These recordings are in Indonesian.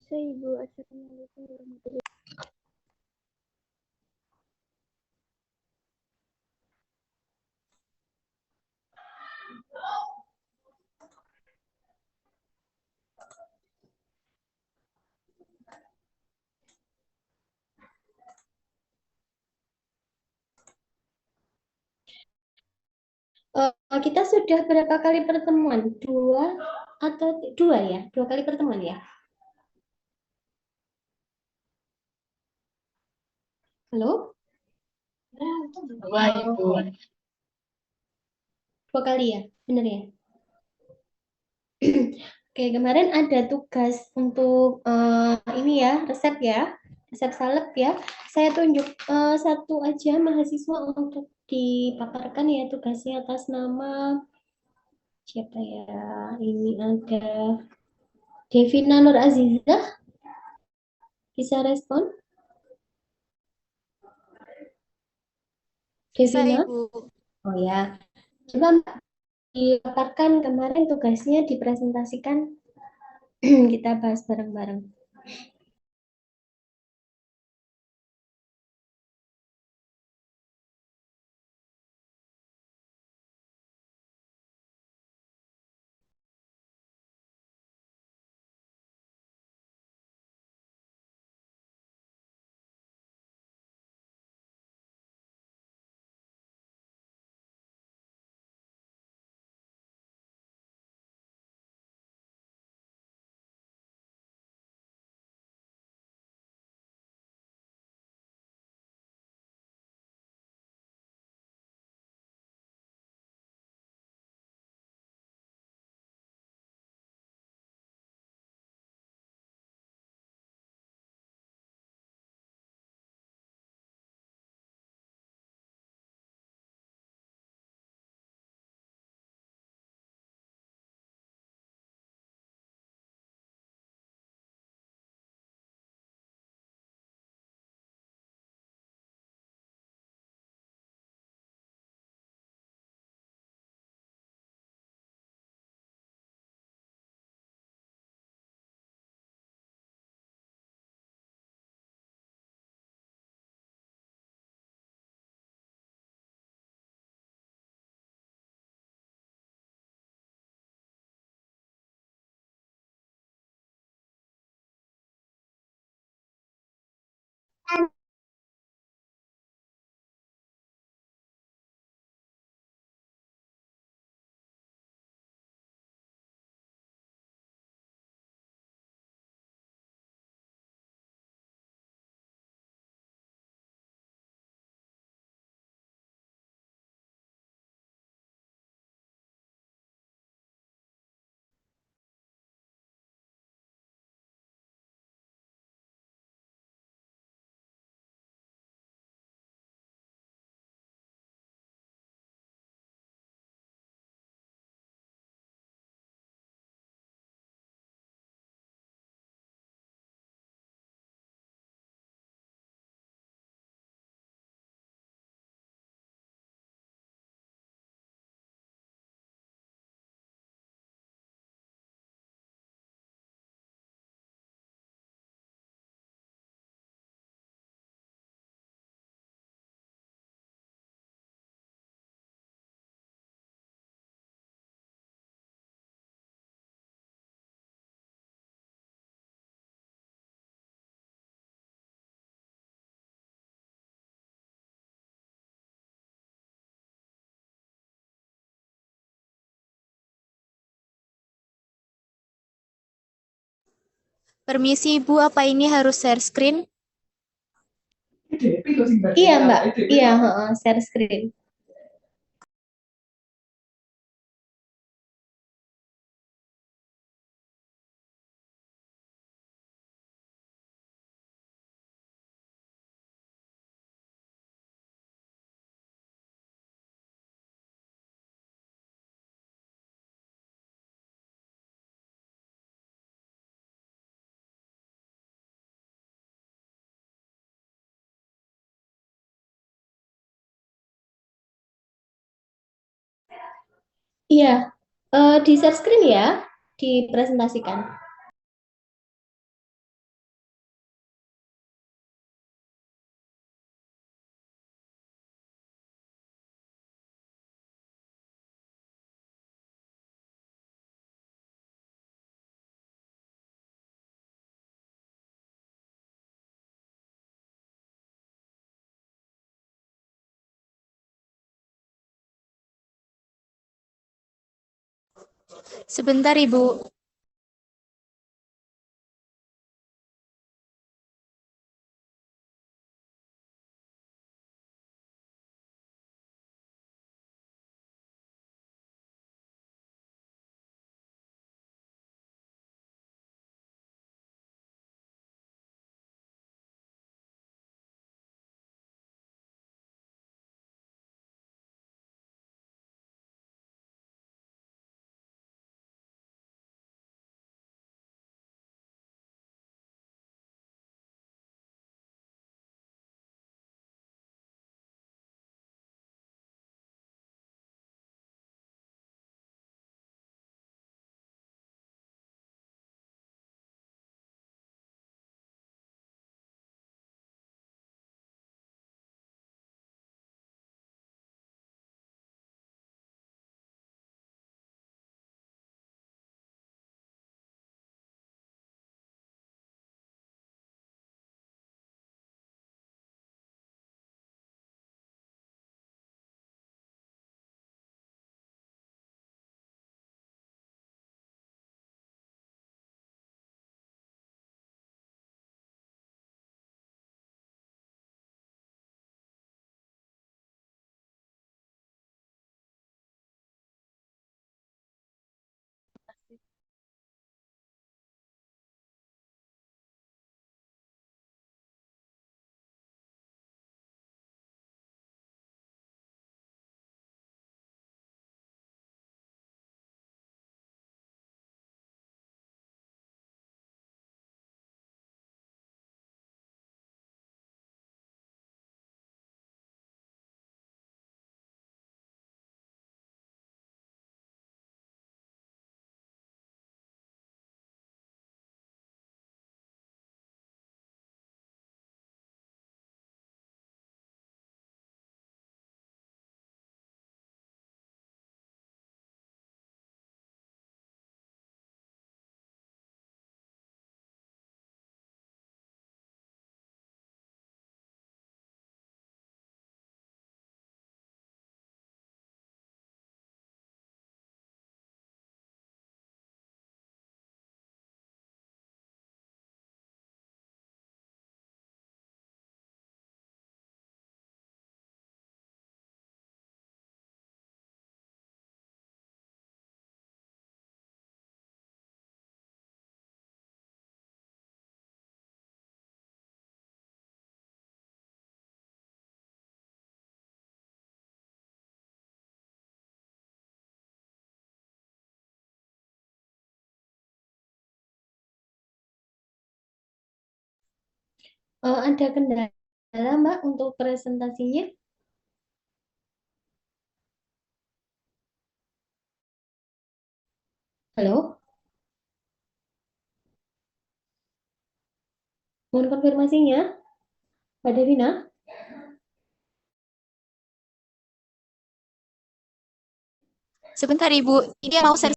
Saya Ibu. Assalamualaikum warahmatullahi wabarakatuh. Kita sudah berapa kali pertemuan? Dua atau dua ya? Dua kali pertemuan ya? Halo? Dua, Ibu. Dua kali ya? Benar ya? Oke, kemarin ada tugas untuk ini ya, resep ya, resep salep ya. Saya tunjuk satu aja mahasiswa untuk dipaparkan ya tugasnya atas nama siapa ya? Ini ada Devina Nur Azizah, bisa respon? Bisa, Devina? Ibu. Oh ya, coba Mbak dipaparkan kemarin tugasnya dipresentasikan, kita bahas bareng-bareng. Permisi, Ibu, apa ini harus share screen? Iya Mbak, iya share screen. Iya, di share screen ya, dipresentasikan. Sebentar, Ibu. Ada kendala, Mbak, untuk presentasinya? Halo, mohon konfirmasinya, Mbak Devina. Sebentar, Ibu. Ini mau share.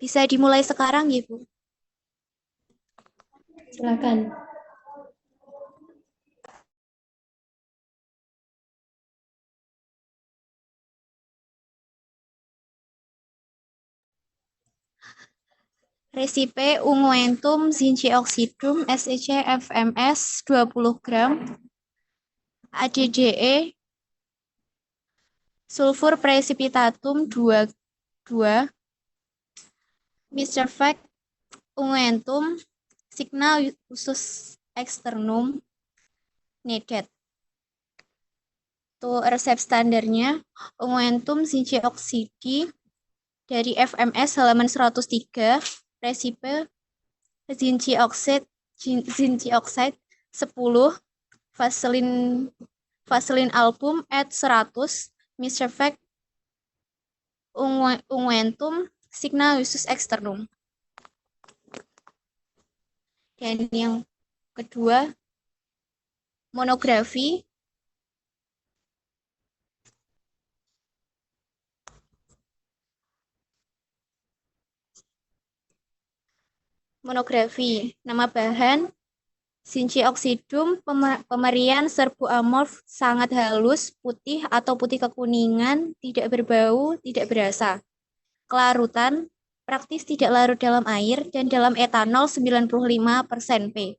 Bisa dimulai sekarang ya, Bu. Silakan. Resipe unguentum zincioxidum SEC FMS 20 gram, ADDE sulfur precipitatum 22, Mr. Fact unguentum signal usus externum nedet. Tuh resep standarnya unguentum zincioxidi dari FMS halaman 103, resipe zincioxide 10, Vaseline album at 100, Mr. Fact unguentum signal usus externum. Dan yang kedua, monografi nama bahan zincioxidum pemerian serbu amorf sangat halus, putih atau putih kekuningan, tidak berbau, tidak berasa. Kelarutan praktis tidak larut dalam air dan dalam etanol 95% P.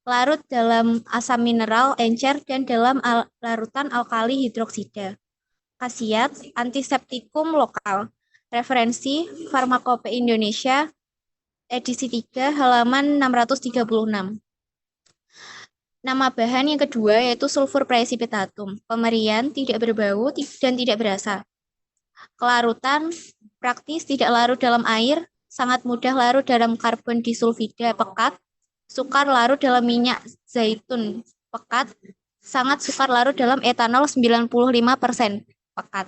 Larut dalam asam mineral encer dan dalam larutan alkali hidroksida. Khasiat antiseptikum lokal. Referensi Farmakope Indonesia edisi 3 halaman 636. Nama bahan yang kedua yaitu sulfur precipitatum. Pemerian tidak berbau dan tidak berasa. Kelarutan praktis tidak larut dalam air, sangat mudah larut dalam karbon disulfida pekat, sukar larut dalam minyak zaitun pekat, sangat sukar larut dalam etanol 95% pekat.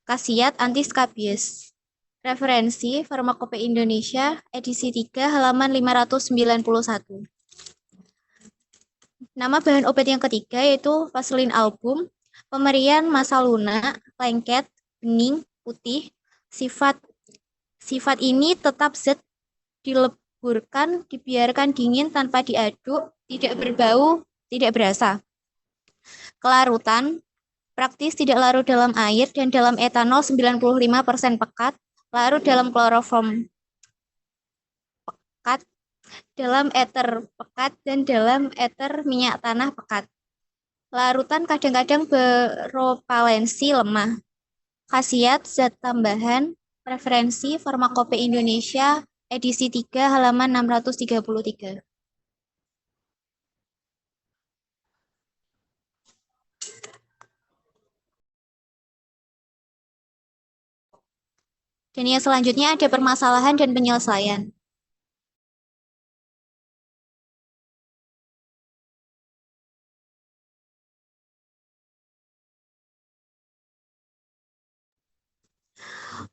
Khasiat anti-skabies. Referensi Farmakope Indonesia edisi 3 halaman 591. Nama bahan obat yang ketiga yaitu Vaseline album. Pemerian masa lunak, lengket, bening, putih. Sifat ini tetap zat, dileburkan, dibiarkan dingin tanpa diaduk, tidak berbau, tidak berasa. Kelarutan praktis tidak larut dalam air dan dalam etanol 95% pekat, larut dalam kloroform pekat, dalam eter pekat, dan dalam eter minyak tanah pekat. Larutan kadang-kadang berovalensi lemah. Khasiat zat tambahan. Referensi Farmakope Indonesia edisi 3 halaman 633. Dan yang selanjutnya ada permasalahan dan penyelesaian.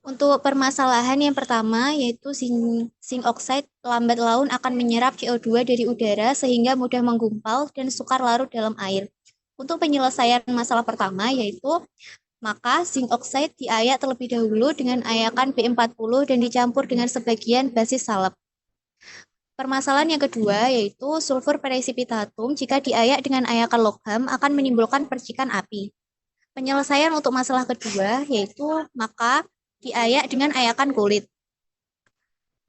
Untuk permasalahan yang pertama yaitu zinc oxide lambat laun akan menyerap CO2 dari udara sehingga mudah menggumpal dan sukar larut dalam air. Untuk penyelesaian masalah pertama yaitu maka zinc oxide diayak terlebih dahulu dengan ayakan B40 dan dicampur dengan sebagian basis salep. Permasalahan yang kedua yaitu sulfur precipitatum jika diayak dengan ayakan logam akan menimbulkan percikan api. Penyelesaian untuk masalah kedua yaitu maka diayak dengan ayakan kulit.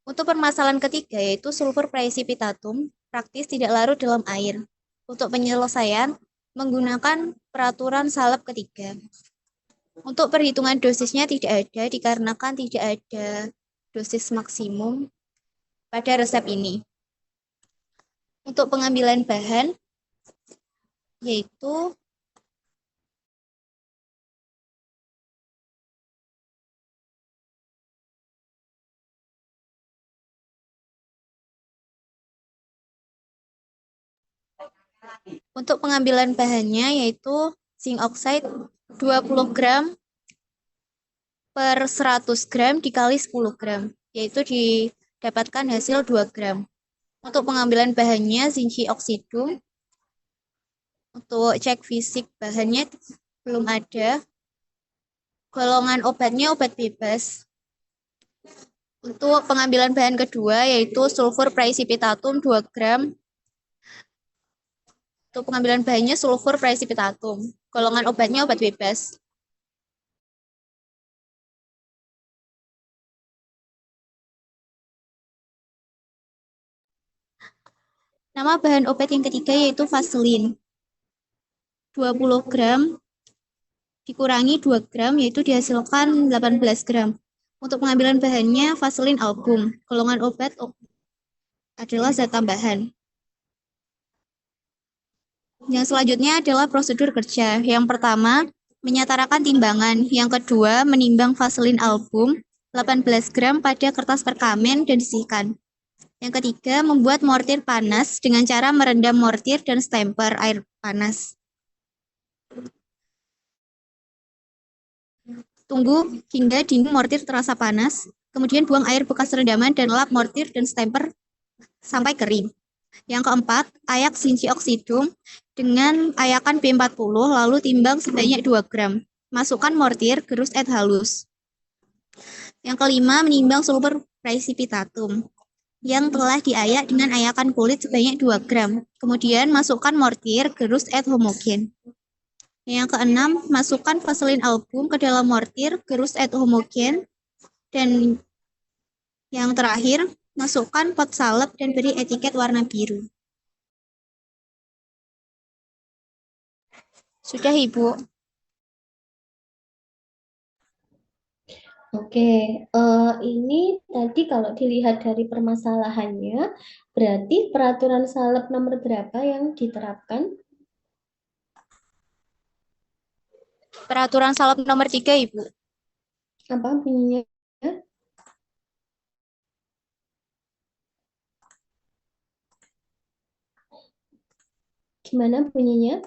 Untuk permasalahan ketiga yaitu sulfur precipitatum praktis tidak larut dalam air. Untuk penyelesaian menggunakan peraturan salep ketiga. Untuk perhitungan dosisnya tidak ada dikarenakan tidak ada dosis maksimum pada resep ini. Untuk pengambilan bahan yaitu untuk pengambilan bahannya yaitu zinc oxide 20 gram per 100 gram dikali 10 gram, yaitu didapatkan hasil 2 gram. Untuk pengambilan bahannya zinci oksidum. Untuk cek fisik bahannya belum ada. Golongan obatnya obat bebas. Untuk pengambilan bahan kedua yaitu sulfur praecipitatum 2 gram. Untuk pengambilan bahannya sulfur praecipitatum. Golongan obatnya obat bebas. Nama bahan obat yang ketiga yaitu vaselin. 20 gram dikurangi 2 gram yaitu dihasilkan 18 gram. Untuk pengambilan bahannya vaselin album. Golongan obat adalah zat tambahan. Yang selanjutnya adalah prosedur kerja. Yang pertama, menyetarakan timbangan. Yang kedua, menimbang vaselin album 18 gram pada kertas perkamen dan disisihkan. Yang ketiga, membuat mortir panas dengan cara merendam mortir dan stemper air panas. Tunggu hingga dinding mortir terasa panas, kemudian buang air bekas rendaman dan lap mortir dan stemper sampai kering. Yang keempat, ayak sinci oksidum dengan ayakan B40 lalu timbang sebanyak 2 gram. Masukkan mortir, gerus halus. Yang kelima, menimbang sulfur praecipitatum yang telah diayak dengan ayakan kulit sebanyak 2 gram. Kemudian masukkan mortir, gerus homogen. Yang keenam, masukkan vaselin album ke dalam mortir, gerus homogen. Dan yang terakhir, masukkan pot salep dan beri etiket warna biru. Sudah, Ibu. Oke, ini tadi kalau dilihat dari permasalahannya, berarti peraturan salep nomor berapa yang diterapkan? Peraturan salep nomor 3, Ibu. Apa bunyinya? Gimana bunyinya?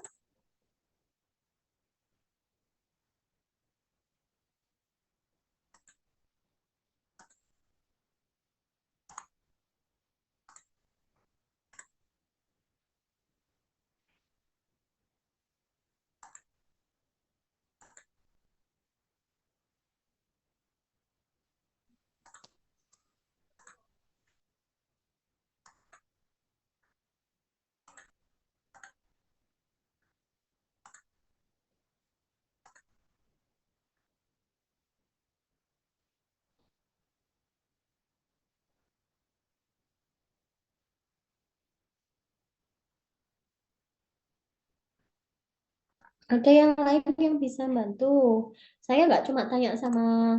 Ada yang lain yang bisa bantu? Saya nggak cuma tanya sama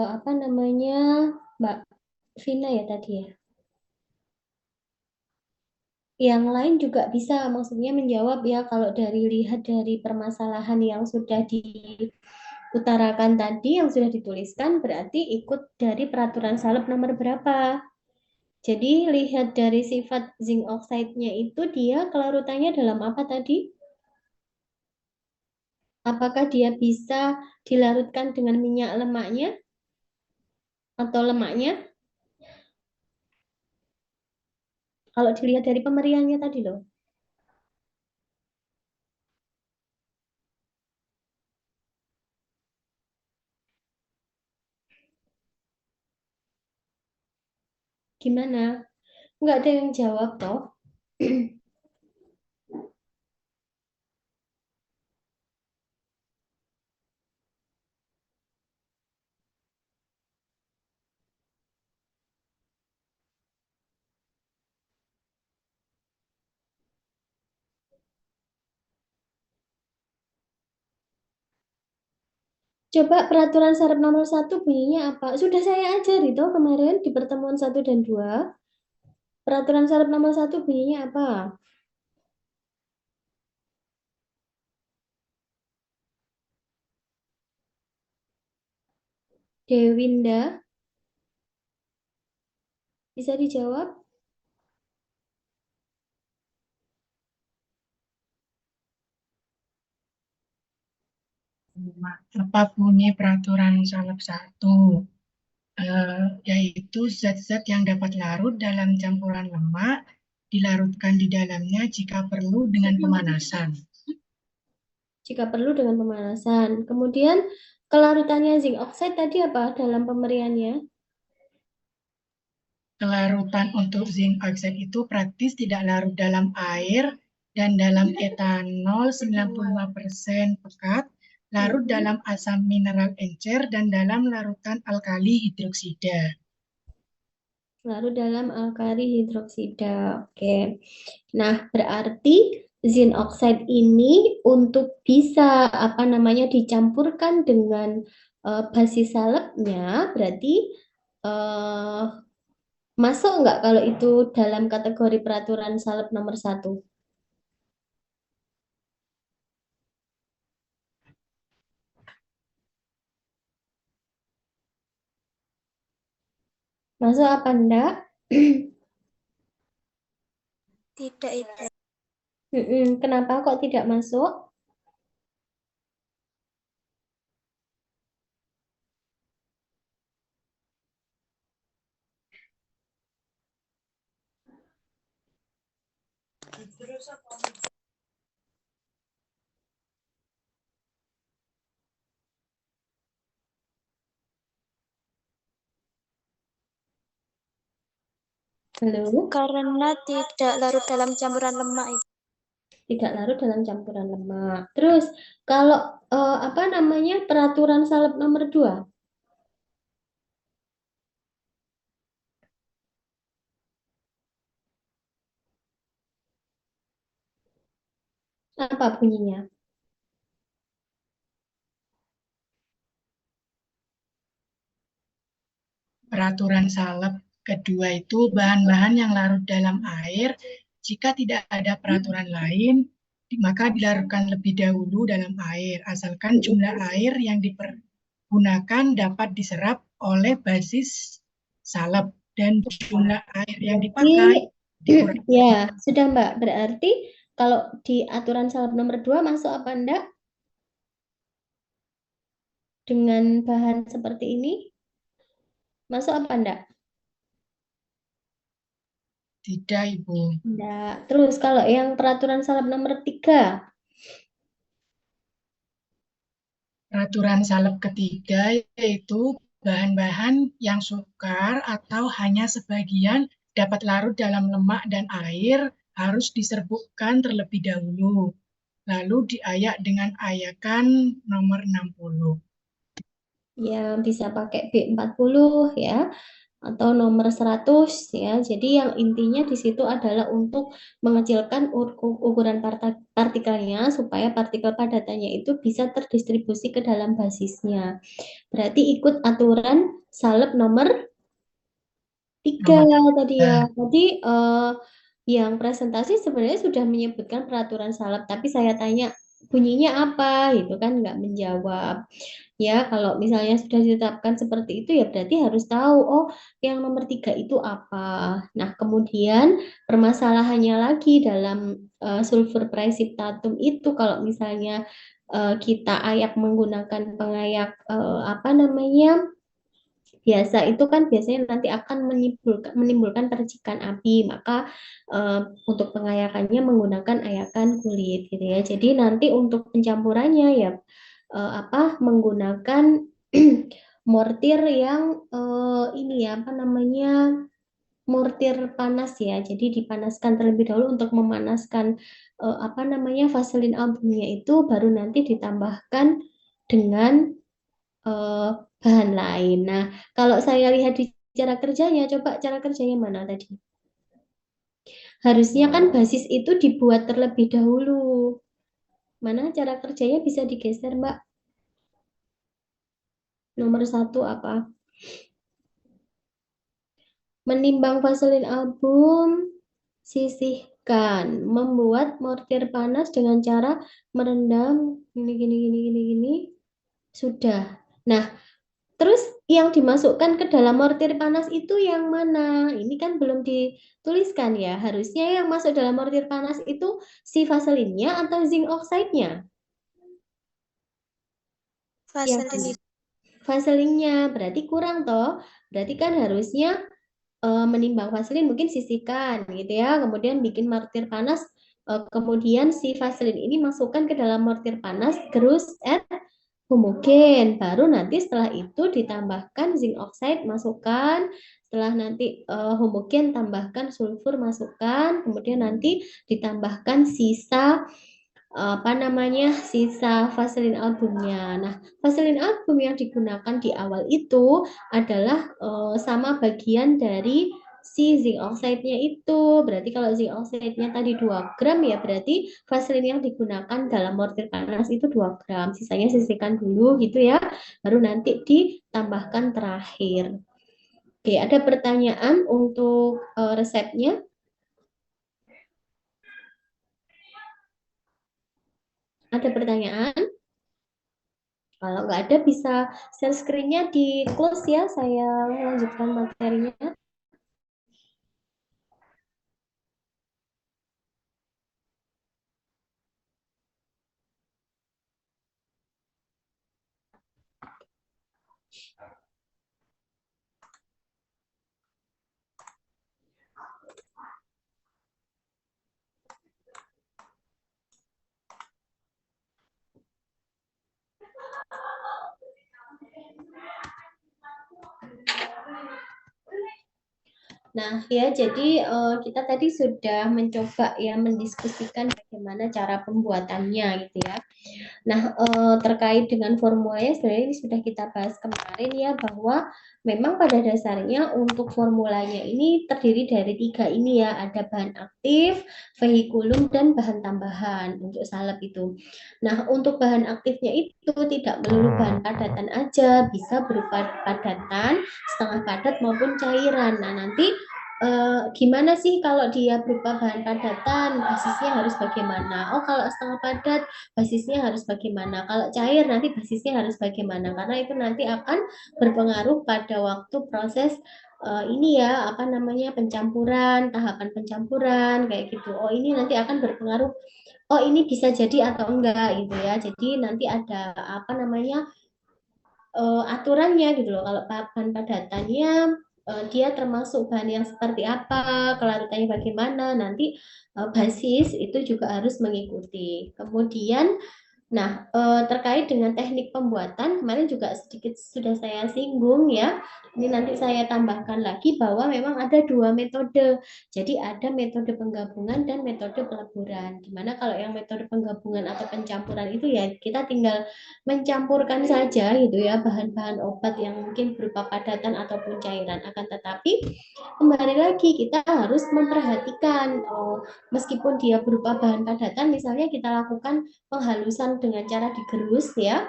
apa namanya Mbak Vina ya tadi ya. Yang lain juga bisa, maksudnya menjawab ya kalau dari lihat dari permasalahan yang sudah diutarakan tadi, yang sudah dituliskan, berarti ikut dari peraturan salep nomor berapa. Jadi lihat dari sifat zinc oxide-nya itu dia kelarutannya dalam apa tadi? Apakah dia bisa dilarutkan dengan minyak lemaknya atau lemaknya? Kalau dilihat dari pemeriannya tadi loh. Gimana? Nggak ada yang jawab toh. Coba peraturan syarat nomor satu bunyinya apa? Sudah saya ajari toh kemarin di pertemuan satu dan 2. Peraturan syarat nomor satu bunyinya apa? Dewinda, bisa dijawab? Apa bunyi peraturan salep 1? Yaitu zat-zat yang dapat larut dalam campuran lemak dilarutkan di dalamnya jika perlu dengan pemanasan. Jika perlu dengan pemanasan. Kemudian kelarutannya zinc oxide tadi apa dalam pemberiannya? Kelarutan untuk zinc oxide itu praktis tidak larut dalam air dan dalam etanol 95% pekat, larut dalam asam mineral encer dan dalam larutan alkali hidroksida. Lalu dalam alkali hidroksida. Oke. Nah, berarti zinc oxide ini untuk bisa dicampurkan dengan basis salepnya, berarti eh, masuk nggak kalau itu dalam kategori peraturan salep nomor 1? Masuk apa enggak? Tidak, Ibu. Kenapa kok tidak masuk? Halo? Karena tidak larut dalam campuran lemak, Ibu. Tidak larut dalam campuran lemak. Terus kalau peraturan salep nomor 2? Apa bunyinya? Peraturan salep kedua itu bahan-bahan yang larut dalam air, jika tidak ada peraturan lain, maka dilarutkan lebih dahulu dalam air, asalkan jumlah air yang dipergunakan dapat diserap oleh basis salep dan jumlah air yang dipakai dikurangi. Ya, sudah Mbak. Berarti kalau di aturan salep nomor 2 masuk apa enggak? Dengan bahan seperti ini? Masuk apa enggak? Tidak, Ibu. Enggak. Terus kalau yang peraturan salep nomor 3? Peraturan salep ketiga yaitu bahan-bahan yang sukar atau hanya sebagian dapat larut dalam lemak dan air harus diserbukkan terlebih dahulu, lalu diayak dengan ayakan nomor 60. Ya, bisa pakai B40 ya, atau nomor 100 ya. Jadi yang intinya di situ adalah untuk mengecilkan ukuran partikelnya supaya partikel padatannya itu bisa terdistribusi ke dalam basisnya. Berarti ikut aturan salep nomor 3 tadi ya. Tadi yang presentasi sebenarnya sudah menyebutkan peraturan salep, tapi saya tanya bunyinya apa, itu kan nggak menjawab. Ya, kalau misalnya sudah ditetapkan seperti itu ya berarti harus tahu, oh yang nomor 3 itu apa. Nah, kemudian permasalahannya lagi dalam sulfur precipitatum itu kalau misalnya kita ayak menggunakan pengayak biasa itu kan biasanya nanti akan menimbulkan percikan api, maka untuk pengayakannya menggunakan ayakan kulit gitu ya. Jadi nanti untuk pencampurannya ya menggunakan mortir yang ini ya mortir panas ya. Jadi dipanaskan terlebih dahulu untuk memanaskan vaselin albumnya itu, baru nanti ditambahkan dengan eh, bahan lain. Nah, kalau saya lihat di cara kerjanya, coba cara kerjanya mana tadi? Harusnya kan basis itu dibuat terlebih dahulu. Mana cara kerjanya bisa digeser, Mbak? Nomor 1 apa? Menimbang vaselin album, sisihkan, membuat mortir panas dengan cara merendam gini. Sudah. Nah, terus yang dimasukkan ke dalam mortir panas itu yang mana? Ini kan belum dituliskan ya. Harusnya yang masuk dalam mortir panas itu si vaselinnya atau zinc oxide-nya? Ya, Vaselin, Ibu. vaselinnya berarti kurang toh. Berarti kan harusnya menimbang vaselin mungkin sisihkan gitu ya. Kemudian bikin mortir panas. Kemudian si vaselin ini masukkan ke dalam mortir panas, terus add homogen. Baru nanti setelah itu ditambahkan zinc oxide, masukkan. setelah nanti homogen tambahkan sulfur, masukkan, kemudian nanti ditambahkan sisa sisa vaselin albumnya. Nah, vaselin album yang digunakan di awal itu adalah sama bagian dari si zinc oxide-nya itu. Berarti kalau zinc oxide-nya tadi 2 gram ya berarti vaselin yang digunakan dalam mortir panas itu 2 gram. Sisanya sisihkan dulu gitu ya. Baru nanti ditambahkan terakhir. Oke, ada pertanyaan untuk resepnya? Ada pertanyaan? Kalau nggak ada bisa share screen-nya di close ya, saya lanjutkan materinya. Nah, ya, jadi kita tadi sudah mencoba ya mendiskusikan bagaimana cara pembuatannya gitu ya. Nah, terkait dengan formulanya sebenarnya ini sudah kita bahas kemarin ya bahwa memang pada dasarnya untuk formulanya ini terdiri dari 3 ini ya, ada bahan aktif, vehikulum, dan bahan tambahan untuk salep itu. Nah, untuk bahan aktifnya itu tidak melulu bahan padatan aja, bisa berupa padatan, setengah padat maupun cairan. Nah, nanti gimana sih kalau dia berupa bahan padatan, basisnya harus bagaimana? Oh, kalau setengah padat, basisnya harus bagaimana? Kalau cair, nanti basisnya harus bagaimana? Karena itu nanti akan berpengaruh pada waktu proses ini ya, apa namanya, pencampuran, tahapan pencampuran, kayak gitu. Oh, ini nanti akan berpengaruh. Oh, ini bisa jadi atau enggak gitu ya. Jadi nanti ada apa namanya aturannya gitu loh. Kalau bahan padatannya dia termasuk bahan yang seperti apa, kelarutannya bagaimana, nanti basis itu juga harus mengikuti. Kemudian nah, terkait dengan teknik pembuatan, kemarin juga sedikit sudah saya singgung ya. Ini nanti saya tambahkan lagi bahwa memang ada 2 metode. Jadi ada metode penggabungan dan metode peleburan. Dimana kalau yang metode penggabungan atau pencampuran itu ya kita tinggal mencampurkan saja gitu ya bahan-bahan obat yang mungkin berupa padatan ataupun cairan. Akan tetapi kembali lagi kita harus memperhatikan meskipun dia berupa bahan padatan, misalnya kita lakukan penghalusan dengan cara digerus ya,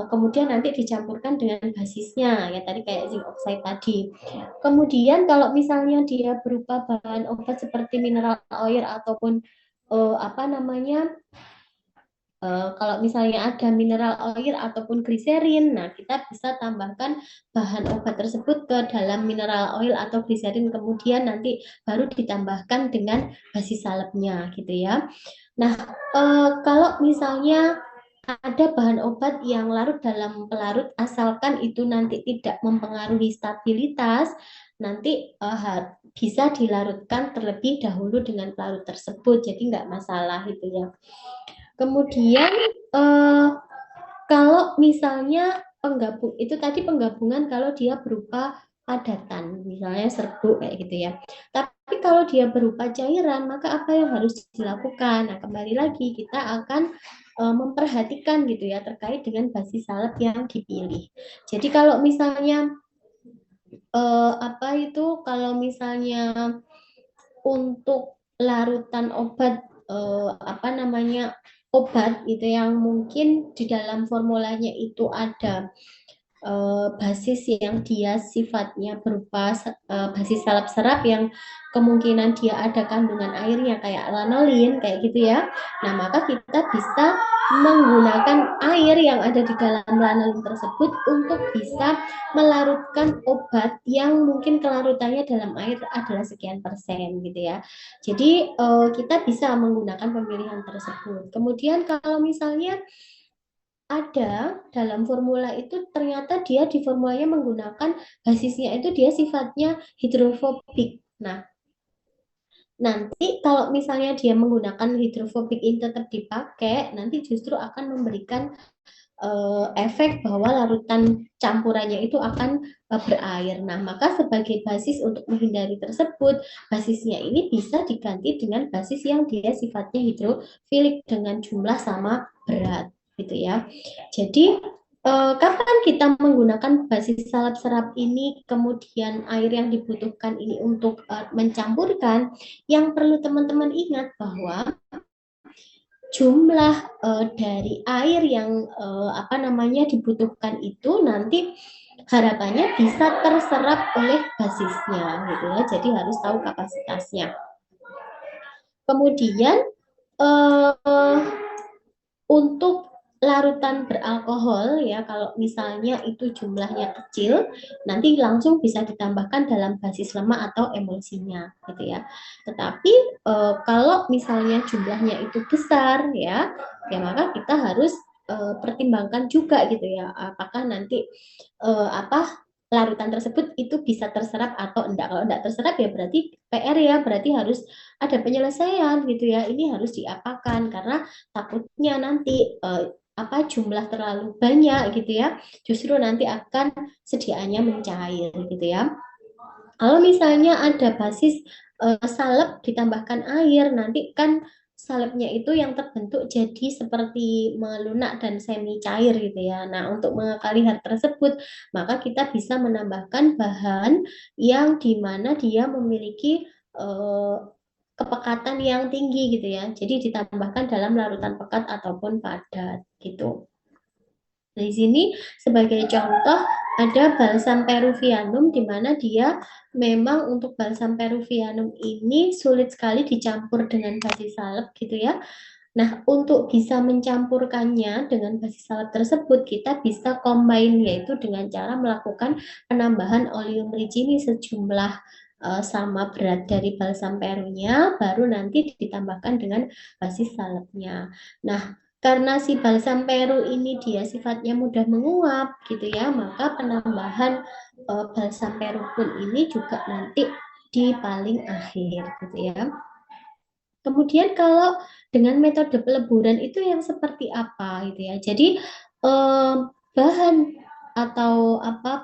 kemudian nanti dicampurkan dengan basisnya ya tadi kayak zinc oxide tadi. Kemudian kalau misalnya dia berupa bahan obat seperti mineral oil ataupun apa namanya kalau misalnya ada mineral oil ataupun gliserin, nah kita bisa tambahkan bahan obat tersebut ke dalam mineral oil atau gliserin, kemudian nanti baru ditambahkan dengan basis salepnya gitu ya. Nah, kalau misalnya ada bahan obat yang larut dalam pelarut, asalkan itu nanti tidak mempengaruhi stabilitas, nanti bisa dilarutkan terlebih dahulu dengan pelarut tersebut, jadi nggak masalah itu ya. Kemudian kalau misalnya penggabung itu tadi penggabungan kalau dia berupa padatan, misalnya serbuk kayak gitu ya. Tapi kalau dia berupa cairan, maka apa yang harus dilakukan? Nah, kembali lagi kita akan memperhatikan gitu ya terkait dengan basis salep yang dipilih. Jadi kalau misalnya apa itu kalau misalnya untuk larutan obat apa namanya obat itu yang mungkin di dalam formulanya itu ada basis yang dia sifatnya berupa basis salep serap yang kemungkinan dia ada kandungan airnya kayak lanolin kayak gitu ya. Nah, maka kita bisa menggunakan air yang ada di dalam lanolin tersebut untuk bisa melarutkan obat yang mungkin kelarutannya dalam air adalah sekian persen gitu ya. Jadi kita bisa menggunakan pemilihan tersebut. Kemudian kalau misalnya ada dalam formula itu ternyata dia di formulanya menggunakan basisnya itu dia sifatnya hidrofobik. Nanti kalau misalnya dia menggunakan hidrofobik ini tetap dipakai, nanti justru akan memberikan efek bahwa larutan campurannya itu akan berair. Nah, maka sebagai basis untuk menghindari tersebut, basisnya ini bisa diganti dengan basis yang dia sifatnya hidrofilik dengan jumlah sama berat, gitu ya. Jadi kapan kita menggunakan basis salep serap ini, kemudian air yang dibutuhkan ini untuk mencampurkan, yang perlu teman-teman ingat bahwa jumlah dari air yang apa namanya dibutuhkan itu nanti harapannya bisa terserap oleh basisnya gitu ya. Jadi harus tahu kapasitasnya. Kemudian untuk larutan beralkohol ya, kalau misalnya itu jumlahnya kecil, nanti langsung bisa ditambahkan dalam basis lemak atau emulsinya gitu ya. Tetapi kalau misalnya jumlahnya itu besar ya, maka kita harus pertimbangkan juga gitu ya, apakah nanti larutan tersebut itu bisa terserap atau enggak. Kalau enggak terserap ya berarti PR ya, berarti harus ada penyelesaian gitu ya. Ini harus diapakan karena takutnya nanti jumlah terlalu banyak gitu ya, justru nanti akan sediaannya mencair gitu ya. Kalau misalnya ada basis salep ditambahkan air, nanti kan salepnya itu yang terbentuk jadi seperti melunak dan semi cair gitu ya. Nah, untuk mengakali hal tersebut, maka kita bisa menambahkan bahan yang dimana dia memiliki kepekatan yang tinggi gitu ya. Jadi ditambahkan dalam larutan pekat ataupun padat gitu. Di sini sebagai contoh ada balsam peruvianum di mana dia memang untuk balsam peruvianum ini sulit sekali dicampur dengan basis salep gitu ya. Nah, untuk bisa mencampurkannya dengan basis salep tersebut, kita bisa combine yaitu dengan cara melakukan penambahan oleum ricini sejumlah sama berat dari balsam perunya, baru nanti ditambahkan dengan basis salepnya. Nah, karena si balsam peru ini dia sifatnya mudah menguap gitu ya, maka penambahan balsam peru pun ini juga nanti di paling akhir gitu ya. Kemudian kalau dengan metode peleburan itu yang seperti apa gitu ya. Jadi bahan atau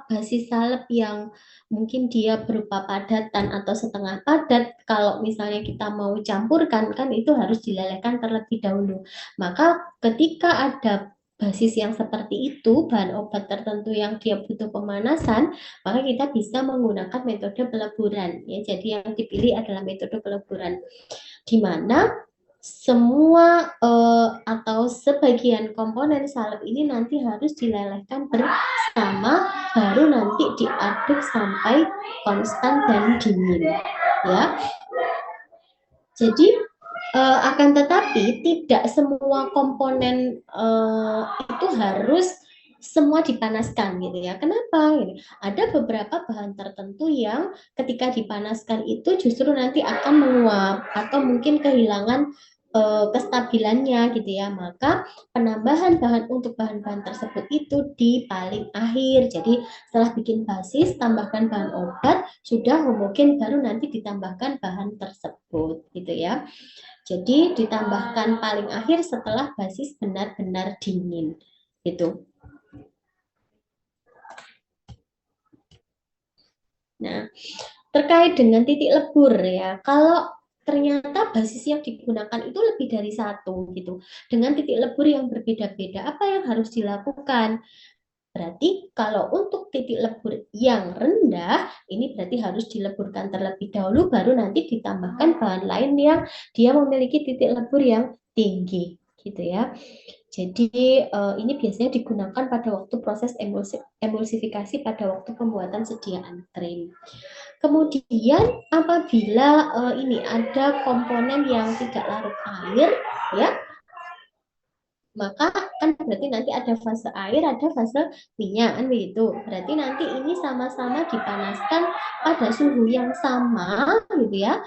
basis salep yang mungkin dia berupa padatan atau setengah padat, kalau misalnya kita mau campurkan kan itu harus dilelehkan terlebih dahulu. Maka ketika ada basis yang seperti itu, bahan obat tertentu yang dia butuh pemanasan, maka kita bisa menggunakan metode peleburan ya. Jadi yang dipilih adalah metode peleburan di mana semua atau sebagian komponen salep ini nanti harus dilelehkan bersama, baru nanti diaduk sampai konstan dan dingin ya. Jadi akan tetapi tidak semua komponen itu harus semua dipanaskan gitu ya. Kenapa? Ada beberapa bahan tertentu yang ketika dipanaskan itu justru nanti akan menguap atau mungkin kehilangan kestabilannya gitu ya. Maka penambahan bahan untuk bahan-bahan tersebut itu di paling akhir. Jadi setelah bikin basis, tambahkan bahan obat, sudah homogen baru nanti ditambahkan bahan tersebut gitu ya. Jadi ditambahkan paling akhir setelah basis benar-benar dingin gitu. Nah, terkait dengan titik lebur ya, kalau ternyata basis yang digunakan itu lebih dari satu gitu, dengan titik lebur yang berbeda-beda, apa yang harus dilakukan? Berarti kalau untuk titik lebur yang rendah, ini berarti harus dileburkan terlebih dahulu, baru nanti ditambahkan bahan lain yang dia memiliki titik lebur yang tinggi, gitu ya. Jadi ini biasanya digunakan pada waktu proses emulsifikasi pada waktu pembuatan sediaan krim. Kemudian apabila ini ada komponen yang tidak larut air, ya, maka kan berarti nanti ada fase air, ada fase minyak kan begitu. Berarti nanti ini sama-sama dipanaskan pada suhu yang sama gitu ya,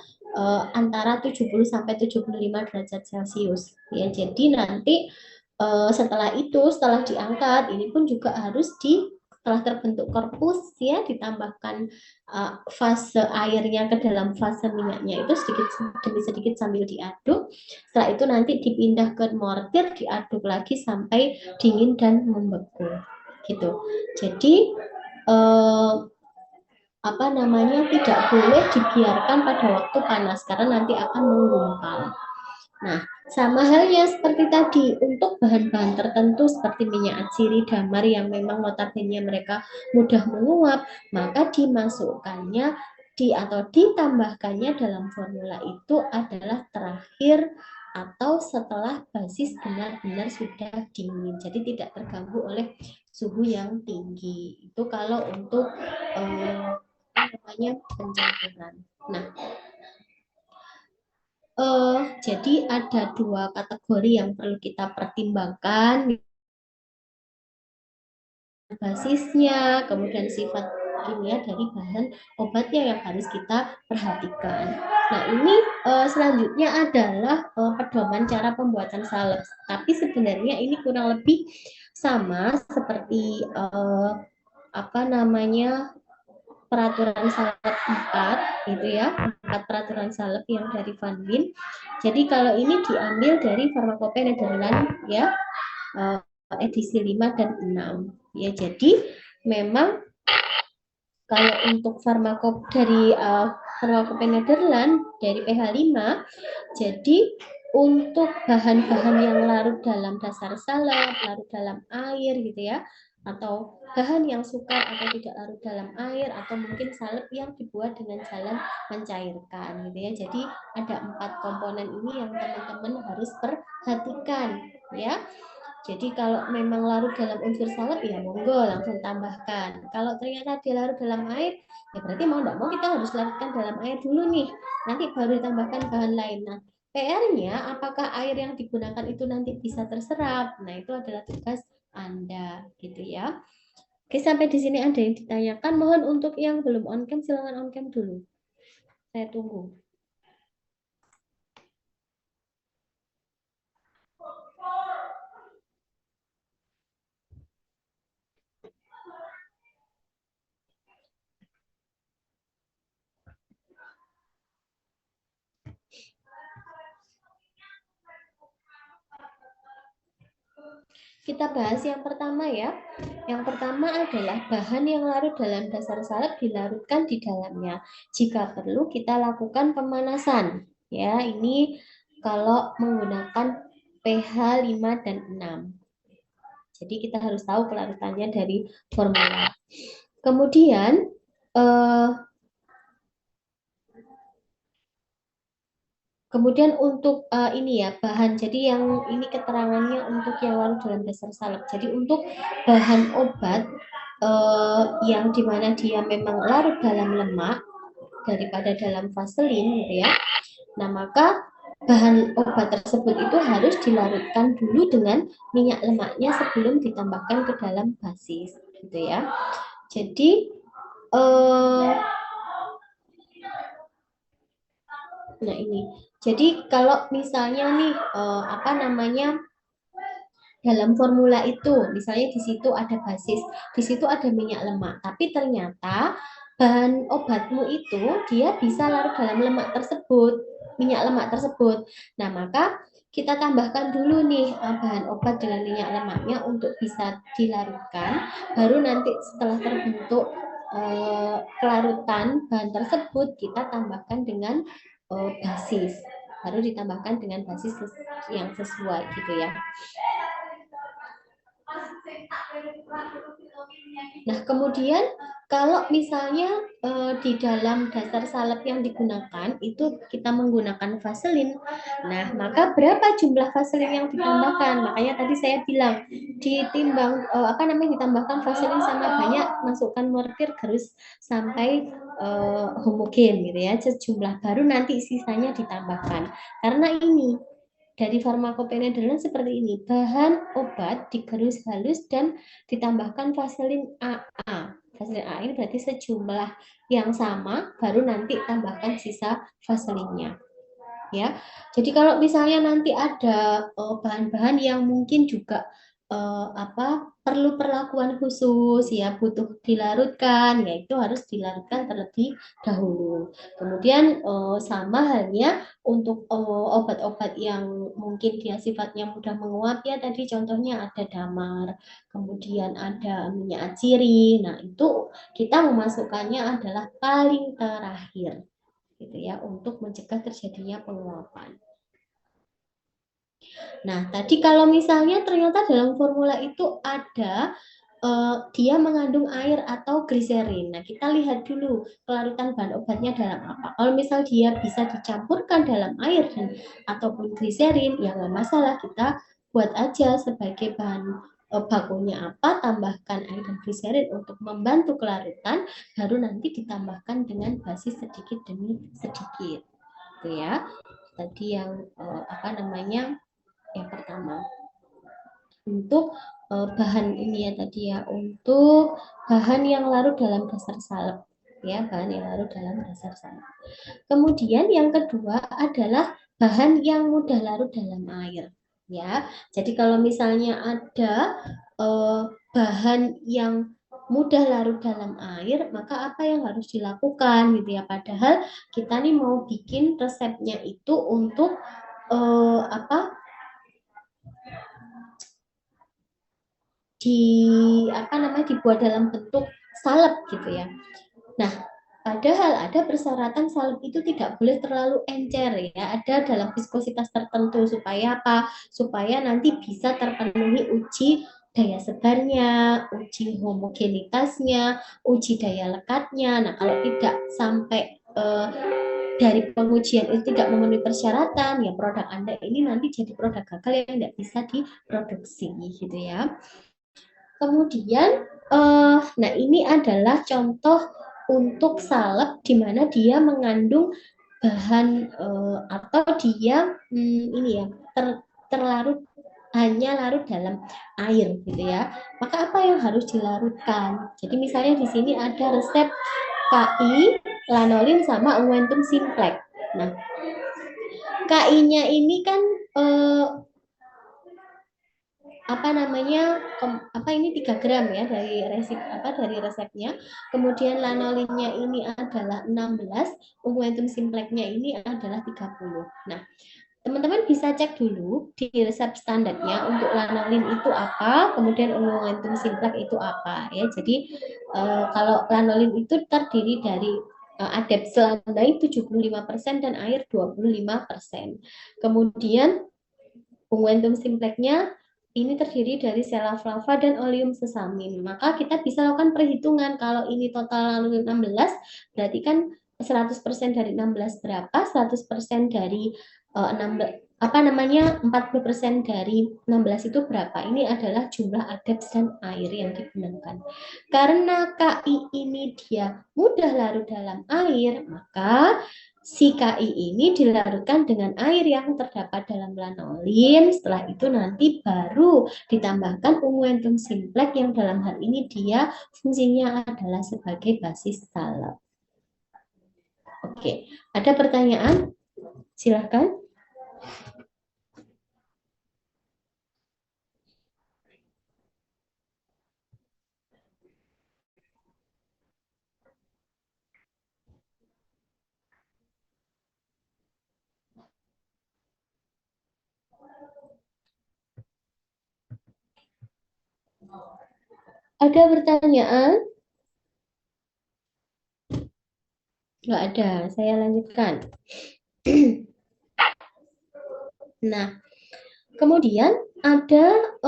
antara 70 sampai 75 derajat Celcius. Ya, jadi nanti setelah itu, setelah diangkat, ini pun juga harus setelah terbentuk korpus ya ditambahkan fase airnya ke dalam fase minyaknya itu sedikit demi sedikit sambil diaduk. Setelah itu nanti dipindah ke mortir, diaduk lagi sampai dingin dan membeku gitu. Jadi apa namanya tidak boleh dibiarkan pada waktu panas karena nanti akan menggumpal. Nah, sama halnya seperti tadi untuk bahan-bahan tertentu seperti minyak atsiri, damar yang memang notabene mereka mudah menguap, maka dimasukkannya atau ditambahkannya dalam formula itu adalah terakhir atau setelah basis benar-benar sudah dingin. Jadi tidak terganggu oleh suhu yang tinggi. Itu kalau untuk namanya pencampuran. Nah, jadi ada dua kategori yang perlu kita pertimbangkan, basisnya, kemudian sifat kimia dari bahan obatnya yang harus kita perhatikan. Nah, ini selanjutnya adalah pedoman cara pembuatan salep. Tapi sebenarnya ini kurang lebih sama seperti apa namanya peraturan salep 4 gitu ya, 4 peraturan salep yang dari Van Wien. Jadi kalau ini diambil dari Farmakope Nederland ya, edisi 5 dan 6 ya. Jadi memang kalau untuk farmakop dari Farmakope Nederland dari pH 5, jadi untuk bahan-bahan yang larut dalam dasar salep, larut dalam air gitu ya, atau bahan yang sukar atau tidak larut dalam air, atau mungkin salep yang dibuat dengan jalan mencairkan gitu ya. Jadi ada 4 komponen ini yang teman-teman harus perhatikan ya. Jadi kalau memang larut dalam unsur salep ya monggo langsung tambahkan. Kalau ternyata dia larut dalam air, ya berarti mau tidak mau kita harus larutkan dalam air dulu nih. Nanti baru ditambahkan bahan lain. Nah, PR-nya apakah air yang digunakan itu nanti bisa terserap? Nah, itu adalah tugas Anda gitu ya. Oke, sampai di sini ada yang ditanyakan. Mohon untuk yang belum on cam silakan on cam dulu. Saya tunggu. Kita bahas yang pertama ya. Yang pertama adalah bahan yang larut dalam dasar salep dilarutkan di dalamnya. Jika perlu kita lakukan pemanasan. Ya, ini kalau menggunakan pH 5 dan 6. Jadi kita harus tahu kelarutannya dari formula. Kemudian Kemudian untuk ini ya bahan, jadi yang ini keterangannya untuk yang larut dalam dasar salep. Jadi untuk bahan obat yang dimana dia memang larut dalam lemak daripada dalam vaselin gitu ya. Nah maka bahan obat tersebut itu harus dilarutkan dulu dengan minyak lemaknya sebelum ditambahkan ke dalam basis gitu ya. Jadi nah ini. Jadi kalau misalnya nih apa namanya dalam formula itu, misalnya di situ ada basis, di situ ada minyak lemak, tapi ternyata bahan obatmu itu dia bisa larut dalam lemak tersebut, minyak lemak tersebut. Nah, maka kita tambahkan dulu nih bahan obat dengan minyak lemaknya untuk bisa dilarutkan, baru nanti setelah terbentuk kelarutan bahan tersebut kita tambahkan dengan basis, baru ditambahkan dengan basis yang sesuai gitu ya. Nah, kemudian kalau misalnya di dalam dasar salep yang digunakan itu kita menggunakan vaselin, nah maka berapa jumlah vaselin yang ditambahkan? Makanya tadi saya bilang ditimbang ditambahkan vaselin sama banyak, masukkan mortir gerus sampai homogen gitu ya, sejumlah baru nanti sisanya ditambahkan. Karena ini dari Farmakope Nederland seperti ini, bahan obat digerus halus dan ditambahkan vaselin AA. Vaselin AA ini berarti sejumlah yang sama, baru nanti tambahkan sisa vaselinnya. Ya, jadi kalau misalnya nanti ada bahan-bahan yang mungkin juga perlu perlakuan khusus ya, butuh dilarutkan, yaitu harus dilarutkan terlebih dahulu. Kemudian sama halnya untuk obat-obat yang mungkin dia sifatnya mudah menguap ya, tadi contohnya ada damar, kemudian ada minyak aciri. Nah, itu kita memasukkannya adalah paling terakhir gitu ya, untuk mencegah terjadinya penguapan. Nah, tadi kalau misalnya ternyata dalam formula itu ada dia mengandung air atau gliserin. Nah, kita lihat dulu kelarutan bahan obatnya dalam apa. Kalau misal dia bisa dicampurkan dalam air dan ataupun gliserin, ya nggak masalah, kita buat aja sebagai bahan bakunya apa, tambahkan air dan gliserin untuk membantu kelarutan, baru nanti ditambahkan dengan basi sedikit demi sedikit. Itu ya. Tadi yang yang pertama. Untuk bahan ini ya tadi ya, untuk bahan yang larut dalam dasar salep ya, bahan yang larut dalam dasar salep. Kemudian yang kedua adalah bahan yang mudah larut dalam air ya. Jadi kalau misalnya ada bahan yang mudah larut dalam air, maka apa yang harus dilakukan gitu ya, padahal kita nih mau bikin resepnya itu untuk dibuat dalam bentuk salep gitu ya. Nah, padahal ada persyaratan salep itu tidak boleh terlalu encer ya. Ada dalam viskositas tertentu supaya apa? Supaya nanti bisa terpenuhi uji daya sebarnya, uji homogenitasnya, uji daya lekatnya. Nah, kalau tidak sampai dari pengujian itu tidak memenuhi persyaratan, ya produk Anda ini nanti jadi produk gagal yang tidak bisa diproduksi gitu ya. Kemudian, nah ini adalah contoh untuk salep di mana dia mengandung bahan atau dia ini ya terlarut hanya larut dalam air gitu ya. Maka apa yang harus dilarutkan? Jadi misalnya di sini ada resep KI, lanolin sama unguentum simplex. Nah, KI-nya ini kan ini 3 gram ya dari resepnya. Kemudian lanolinnya ini adalah 16, unguentum simplexnya ini adalah 30. Nah, teman-teman bisa cek dulu di resep standarnya untuk lanolin itu apa, kemudian unguentum simplex itu apa ya. Jadi kalau lanolin itu terdiri dari adepslandai 75% dan air 25%. Kemudian unguentum simplexnya ini terdiri dari sela flava dan oleum sesamin. Maka kita bisa lakukan perhitungan kalau ini total lalu 16, berarti kan 100% dari 16 berapa? 100% dari 40% dari 16 itu berapa? Ini adalah jumlah adepts dan air yang digunakan. Karena KI ini dia mudah larut dalam air, maka si KI ini dilarutkan dengan air yang terdapat dalam lanolin. Setelah itu nanti baru ditambahkan unguentum simplex yang dalam hal ini dia fungsinya adalah sebagai basis salep. Oke, ada pertanyaan? Silakan. Ada pertanyaan? Nggak ada, saya lanjutkan. Nah, kemudian ada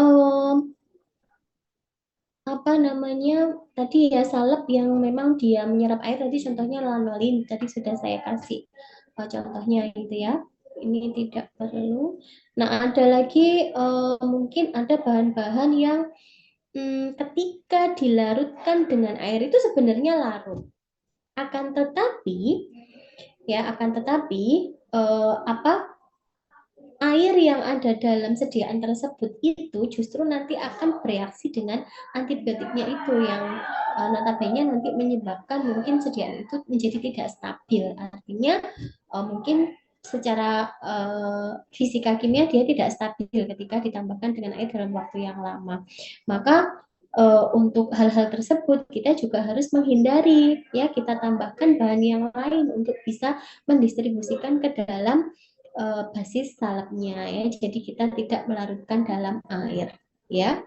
tadi ya salep yang memang dia menyerap air, tadi contohnya lanolin, tadi sudah saya kasih contohnya gitu ya. Ini tidak perlu. Nah, ada lagi mungkin ada bahan-bahan yang ketika dilarutkan dengan air itu sebenarnya larut. Akan tetapi air yang ada dalam sediaan tersebut itu justru nanti akan bereaksi dengan antibiotiknya itu yang notabene nanti menyebabkan mungkin sediaan itu menjadi tidak stabil. Artinya mungkin secara fisika kimia dia tidak stabil ketika ditambahkan dengan air dalam waktu yang lama. Maka untuk hal-hal tersebut kita juga harus menghindari ya, kita tambahkan bahan yang lain untuk bisa mendistribusikan ke dalam basis salepnya ya. Jadi kita tidak melarutkan dalam air ya.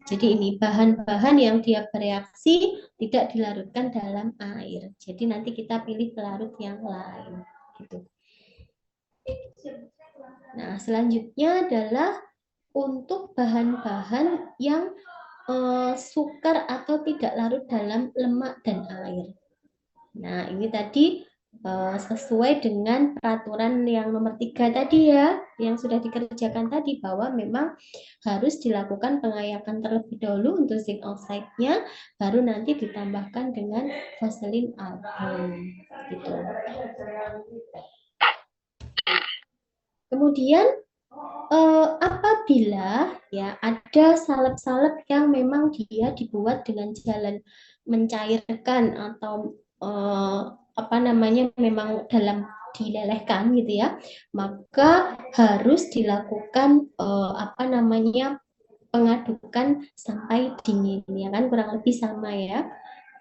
Jadi ini bahan-bahan yang dia bereaksi tidak dilarutkan dalam air. Jadi nanti kita pilih pelarut yang lain. Gitu. Nah, selanjutnya adalah untuk bahan-bahan yang sukar atau tidak larut dalam lemak dan air. Nah, ini tadi sesuai dengan peraturan yang nomor 3 tadi ya, yang sudah dikerjakan tadi, bahwa memang harus dilakukan pengayakan terlebih dahulu untuk zinc oxide-nya, baru nanti ditambahkan dengan vaselin album. Gitu. Kemudian apabila ya ada salep-salep yang memang dia dibuat dengan jalan mencairkan atau apa namanya memang dalam dilelehkan gitu ya, maka harus dilakukan apa namanya pengadukan sampai dingin ya kan, kurang lebih sama ya.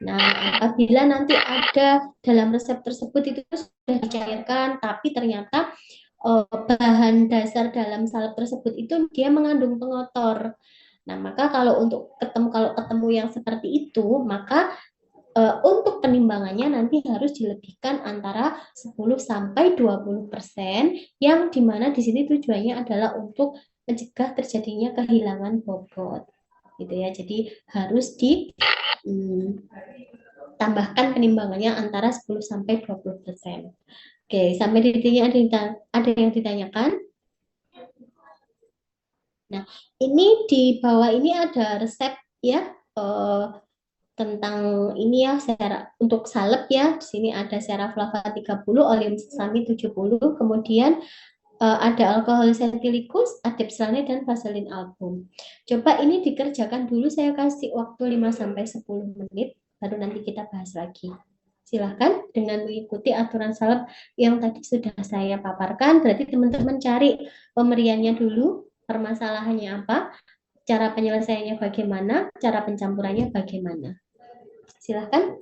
Nah, apabila nanti ada dalam resep tersebut itu sudah dicairkan tapi ternyata bahan dasar dalam salep tersebut itu dia mengandung pengotor. Nah, maka kalau ketemu yang seperti itu, maka untuk penimbangannya nanti harus dilebihkan antara 10 sampai 20%, yang dimana di sini tujuannya adalah untuk mencegah terjadinya kehilangan bobot. Gitu ya. Jadi harus ditambahkan penimbangannya antara 10 sampai 20%. Oke, sampai di sini ada yang ditanyakan? Nah, ini di bawah ini ada resep ya tentang ini ya, untuk salep ya. Di sini ada seraflava 30, oleum sesame 70, kemudian ada alkohol setilikus, adepsalne dan vaselin album. Coba ini dikerjakan dulu, saya kasih waktu 5 sampai 10 menit baru nanti kita bahas lagi. Silahkan dengan mengikuti aturan salep yang tadi sudah saya paparkan. Berarti teman-teman cari pemeriannya dulu, permasalahannya apa, cara penyelesaiannya bagaimana, cara pencampurannya bagaimana. Silahkan.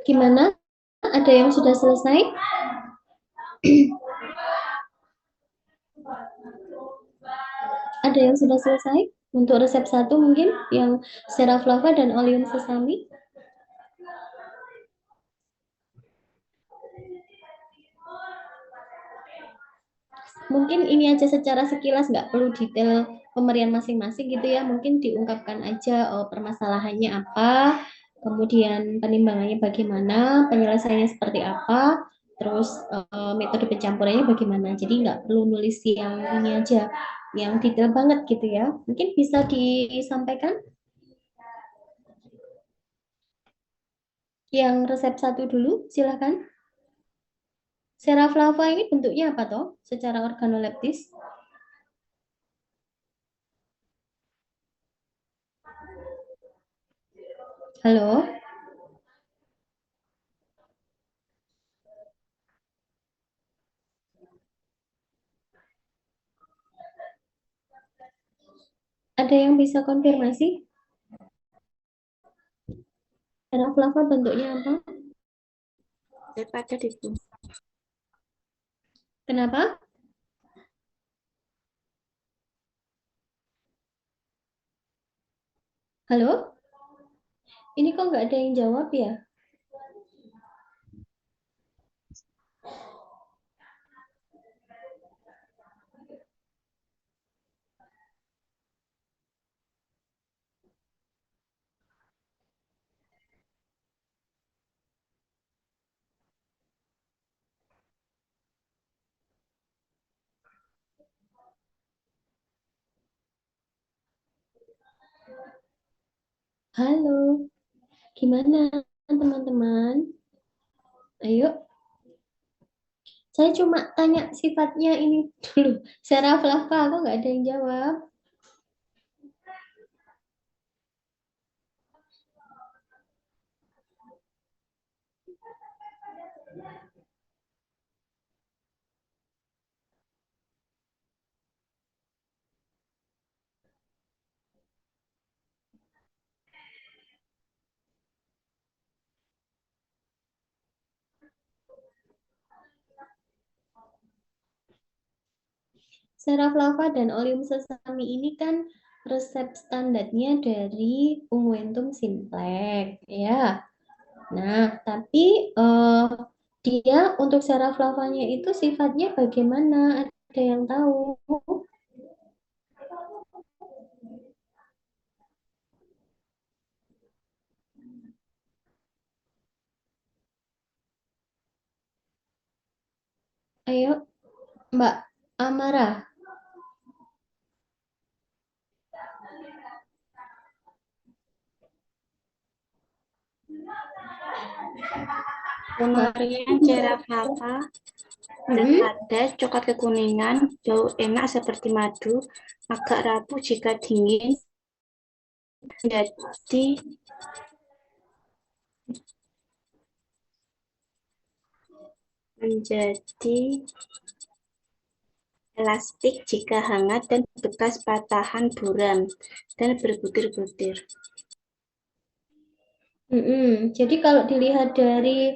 Gimana? Ada yang sudah selesai? Ada yang sudah selesai? Untuk resep 1 mungkin yang Sera flava dan Oleum sesame. Mungkin ini aja secara sekilas, nggak perlu detail pemberian masing-masing gitu ya. Mungkin diungkapkan aja permasalahannya apa, kemudian penimbangannya bagaimana, penyelesaiannya seperti apa, terus metode pencampurannya bagaimana. Jadi nggak perlu nulis yang ini aja, yang detail banget gitu ya. Mungkin bisa disampaikan yang resep 1 dulu, silahkan. Sera flava ini bentuknya apa toh secara organoleptis? Halo? Ada yang bisa konfirmasi? Sera flava bentuknya apa? Daripada itu. Kenapa? Halo? Ini kok nggak ada yang jawab ya? Halo, gimana teman-teman? Ayo, saya cuma tanya sifatnya ini dulu. Sera flava, kok nggak ada yang jawab? Sera flava dan Oleum sesame ini kan resep standarnya dari Unguentum simplex, ya. Nah, tapi dia untuk Sera flavanya itu sifatnya bagaimana? Ada yang tahu? Ayo, Mbak Amara. Pemberian Sera flava berada coklat kekuningan, bau enak seperti madu, agak rapuh jika dingin, menjadi elastik jika hangat dan bekas patahan buram dan berbutir-butir. Jadi kalau dilihat dari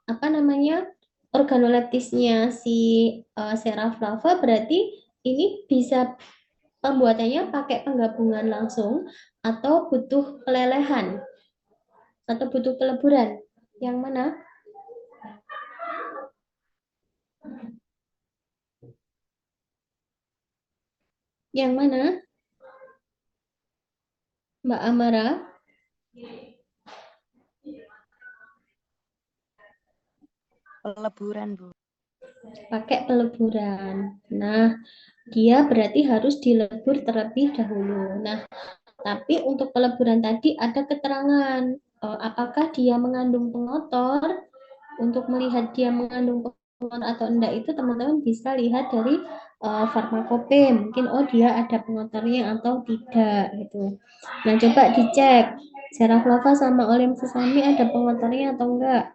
apa namanya organoleptisnya si Sera flava berarti ini bisa pembuatannya pakai penggabungan langsung atau butuh pelelehan atau butuh peleburan. Yang mana? Yang mana? Mbak Amara? Peleburan, Bu. Pakai peleburan. Nah, dia berarti harus dilebur terlebih dahulu. Nah, tapi untuk peleburan tadi ada keterangan apakah dia mengandung pengotor. Untuk melihat dia mengandung pengotor atau enggak itu teman-teman bisa lihat dari farmakope. Mungkin dia ada pengotornya atau tidak gitu. Nah, coba dicek Sera flava sama Oleum sesame ada pengotornya atau enggak.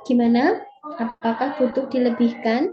Gimana? Apakah butuh dilebihkan?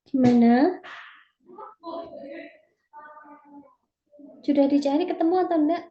Gimana? Sudah dicari ketemu atau enggak?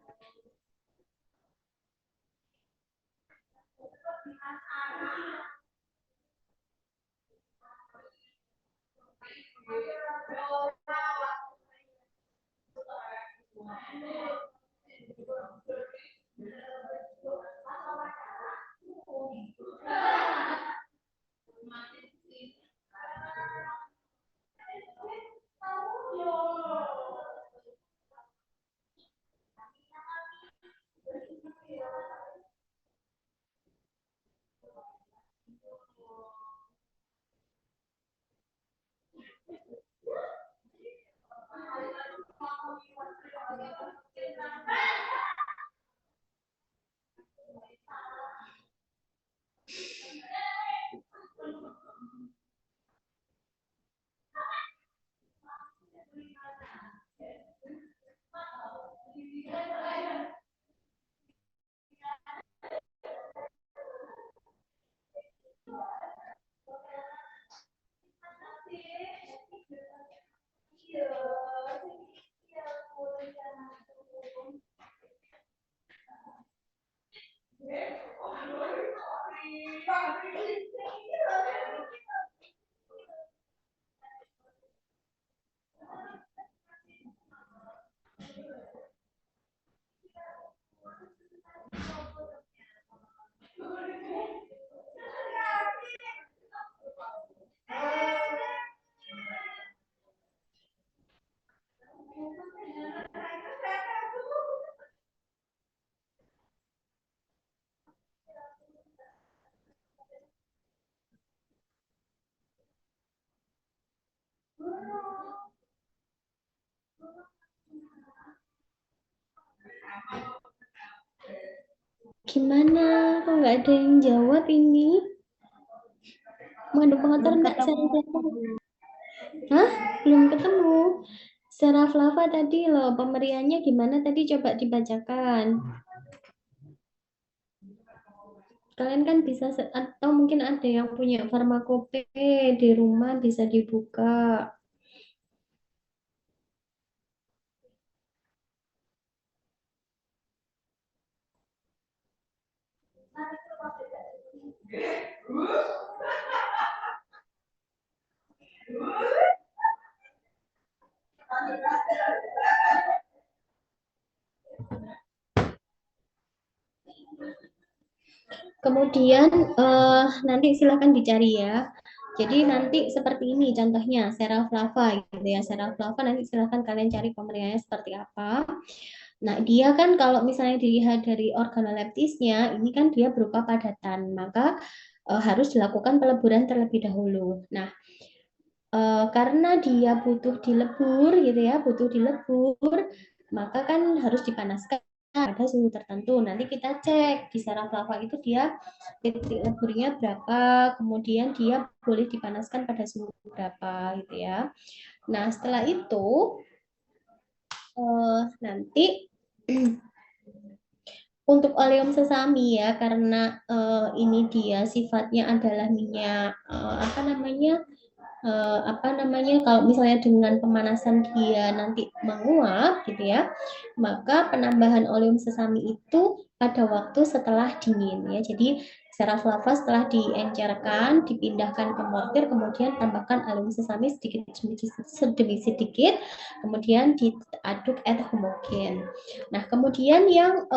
Gimana? Kok nggak ada yang jawab ini? Mengandung pengetahuan enggak? Hah? Belum ketemu. Sarah Flava tadi loh, pemberiannya gimana tadi? Coba dibacakan. Kalian kan bisa, atau mungkin ada yang punya farmakope di rumah bisa dibuka. Kemudian nanti silahkan dicari ya. Jadi nanti seperti ini contohnya Sera Flava gitu ya. Sera Flava nanti silahkan kalian cari pemberiannya seperti apa. Nah, dia kan kalau misalnya dilihat dari organoleptisnya, ini kan dia berupa padatan, maka harus dilakukan peleburan terlebih dahulu. Nah, karena dia butuh dilebur gitu ya, butuh dilebur, maka kan harus dipanaskan pada suhu tertentu. Nanti kita cek di saraf lava itu dia titik leburnya berapa, kemudian dia boleh dipanaskan pada suhu berapa gitu ya. Nah, setelah itu nanti untuk oleum sesami ya, karena ini dia sifatnya adalah minyak apa namanya apa namanya, kalau misalnya dengan pemanasan dia nanti menguap gitu ya, maka penambahan oleum sesami itu pada waktu setelah dingin ya. Jadi secara flava setelah diencerkan, dipindahkan ke mortir, kemudian tambahkan alum sesami sedemi sedikit, kemudian diaduk et homogen. Nah, kemudian yang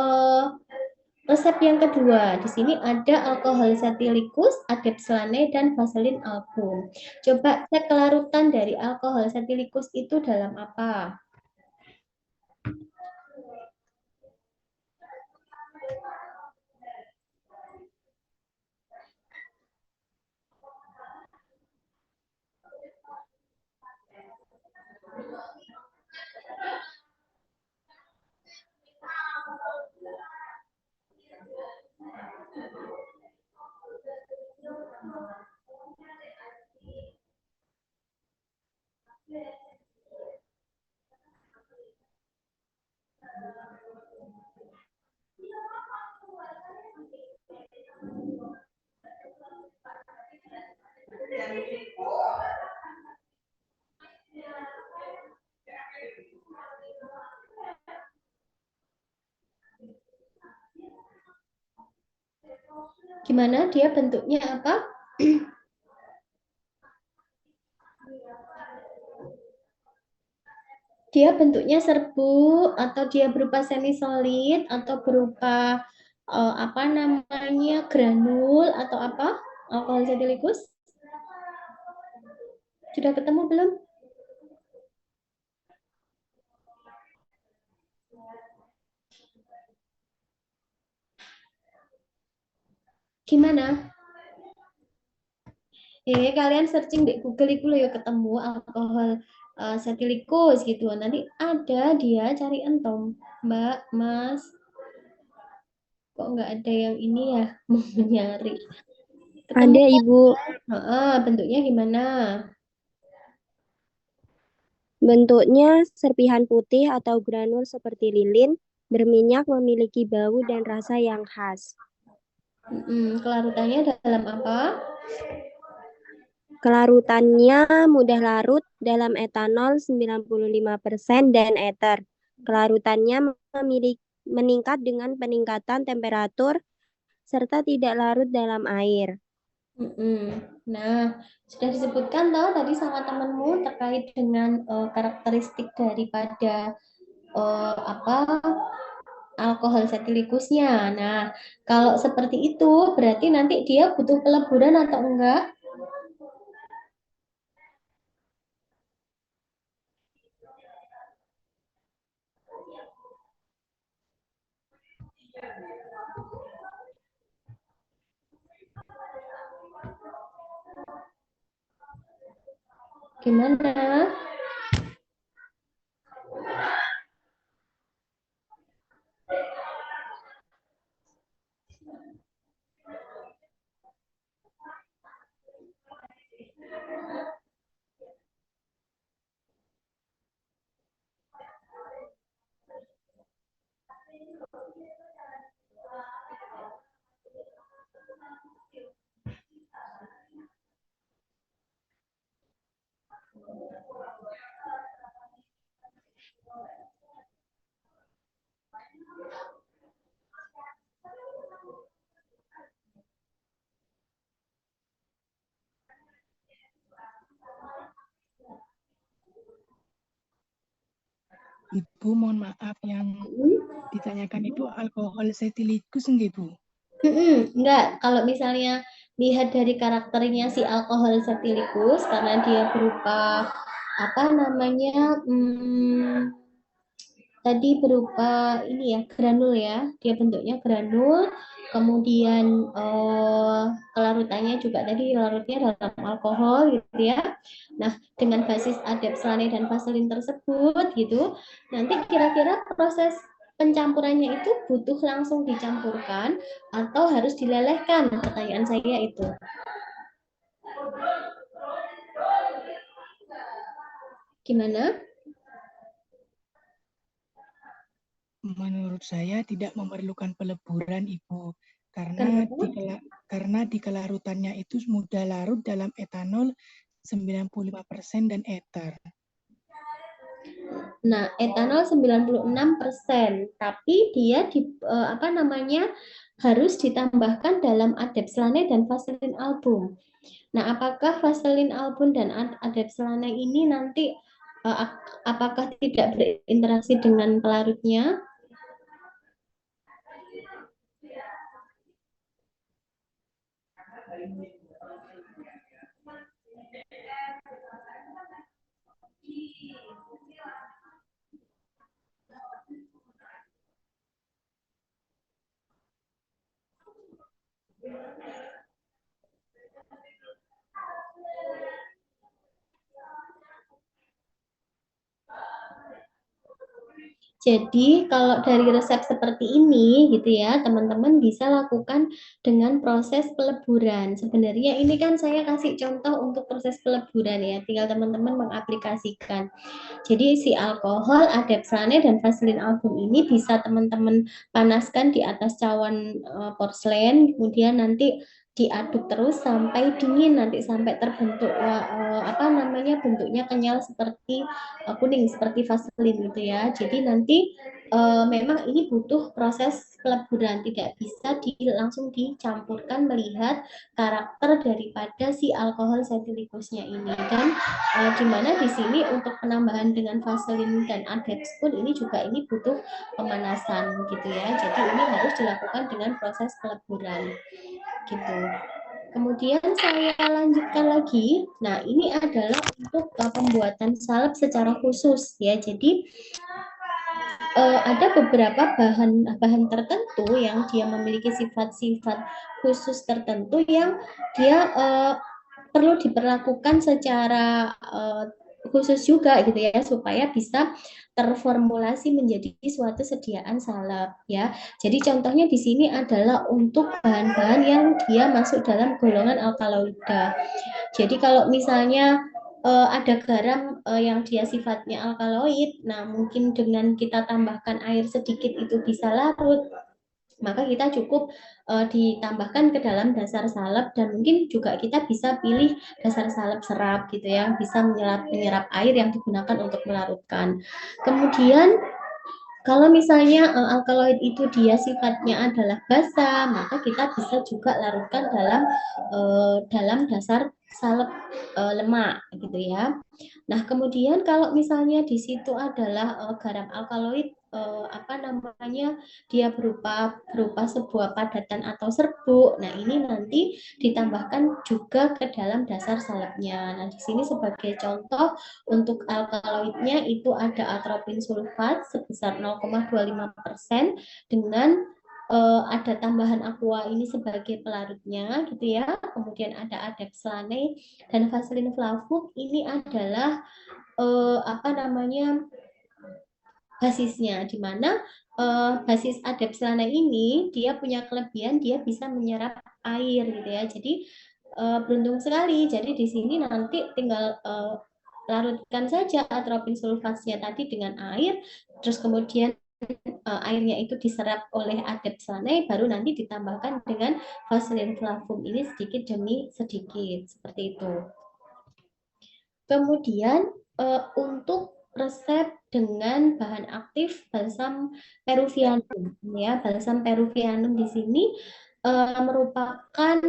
resep yang kedua, di sini ada alkohol setilikus, adepslane, dan vaselin album. Coba cek kelarutan dari alkohol setilikus itu dalam apa? Gimana dia bentuknya apa? Dia bentuknya serbuk atau dia berupa semi solid atau berupa apa namanya, granul atau apa? Alkohol setilikus? Sudah ketemu belum? Gimana? Kalian searching di Google itu loh ya, ketemu alkohol setilikus gitu. Nanti ada dia, cari entom, Mbak, Mas. Kok nggak ada yang ini ya, mau nyari. Ketemu Ada, kan? Ibu. Bentuknya gimana? Bentuknya serpihan putih atau granul seperti lilin, berminyak, memiliki bau dan rasa yang khas. Kelarutannya dalam apa? Kelarutannya mudah larut dalam etanol 95% dan eter. Kelarutannya meningkat dengan peningkatan temperatur serta tidak larut dalam air. Nah, sudah disebutkan toh tadi sama temanmu terkait dengan karakteristik daripada apa, alkohol setilikusnya. Nah, kalau seperti itu berarti nanti dia butuh peleburan atau enggak? Gimana? Ibu, mohon maaf, yang ditanyakan itu alkohol setilikus nggih, Bu? Enggak, kalau misalnya lihat dari karakternya si alkohol setilikus, karena dia berupa apa namanya, tadi berupa ini ya, granul ya, dia bentuknya granul, kemudian kelarutannya juga tadi larutnya dalam alkohol gitu ya. Nah, dengan basis adepslane dan vaselin tersebut gitu, nanti kira-kira proses pencampurannya itu butuh langsung dicampurkan atau harus dilelehkan? Pertanyaan saya itu. Gimana? Menurut saya tidak memerlukan peleburan, Ibu, karena Kenapa? di kelarutannya itu mudah larut dalam etanol 95% dan ether. Nah, etanol 96%, tapi dia harus ditambahkan dalam adepselane dan vaselin album. Nah, apakah vaselin album dan adepselane ini nanti apakah tidak berinteraksi dengan pelarutnya? Jadi kalau dari resep seperti ini gitu ya, teman-teman bisa lakukan dengan proses peleburan. Sebenarnya ini kan saya kasih contoh untuk proses peleburan ya, tinggal teman-teman mengaplikasikan. Jadi si alkohol, adepsane, dan vaselin album ini bisa teman-teman panaskan di atas cawan porselen, kemudian nanti diaduk terus sampai dingin, nanti sampai terbentuk bentuknya kenyal seperti kuning seperti vaselin gitu ya. Jadi nanti memang ini butuh proses peleburan, tidak bisa langsung dicampurkan melihat karakter daripada si alkohol setilikusnya ini. Dan di mana di sini untuk penambahan dengan vaselin dan adex pun ini juga butuh pemanasan gitu ya. Jadi ini harus dilakukan dengan proses peleburan gitu. Kemudian saya lanjutkan lagi. Nah, ini adalah untuk pembuatan salep secara khusus ya. Jadi ada beberapa bahan tertentu yang dia memiliki sifat-sifat khusus tertentu yang dia perlu diperlakukan secara khusus juga gitu ya, supaya bisa terformulasi menjadi suatu sediaan salep ya. Jadi contohnya di sini adalah untuk bahan-bahan yang dia masuk dalam golongan alkaloida. Jadi kalau misalnya ada garam yang dia sifatnya alkaloid, nah mungkin dengan kita tambahkan air sedikit itu bisa larut, maka kita cukup ditambahkan ke dalam dasar salep, dan mungkin juga kita bisa pilih dasar salep serap gitu ya, bisa menyerap air yang digunakan untuk melarutkan. Kemudian kalau misalnya alkaloid itu dia sifatnya adalah basa, maka kita bisa juga larutkan dalam dasar salep lemak gitu ya. Nah, kemudian kalau misalnya di situ adalah garam alkaloid dia berupa sebuah padatan atau serbuk. Nah, ini nanti ditambahkan juga ke dalam dasar salepnya. Nah, di sini sebagai contoh untuk alkaloidnya itu ada atropin sulfat sebesar 0,25% dengan ada tambahan aqua ini sebagai pelarutnya gitu ya. Kemudian ada adepslane dan vaselin flavum ini adalah basisnya, di mana basis adepslane ini dia punya kelebihan, dia bisa menyerap air gitu ya. Jadi beruntung sekali. Jadi di sini nanti tinggal larutkan saja atropin sulfatnya tadi dengan air, terus kemudian airnya itu diserap oleh adepslane, baru nanti ditambahkan dengan vaselin flavum ini sedikit demi sedikit seperti itu. Kemudian untuk resep dengan bahan aktif balsam peruvianum ya, balsam peruvianum di sini merupakan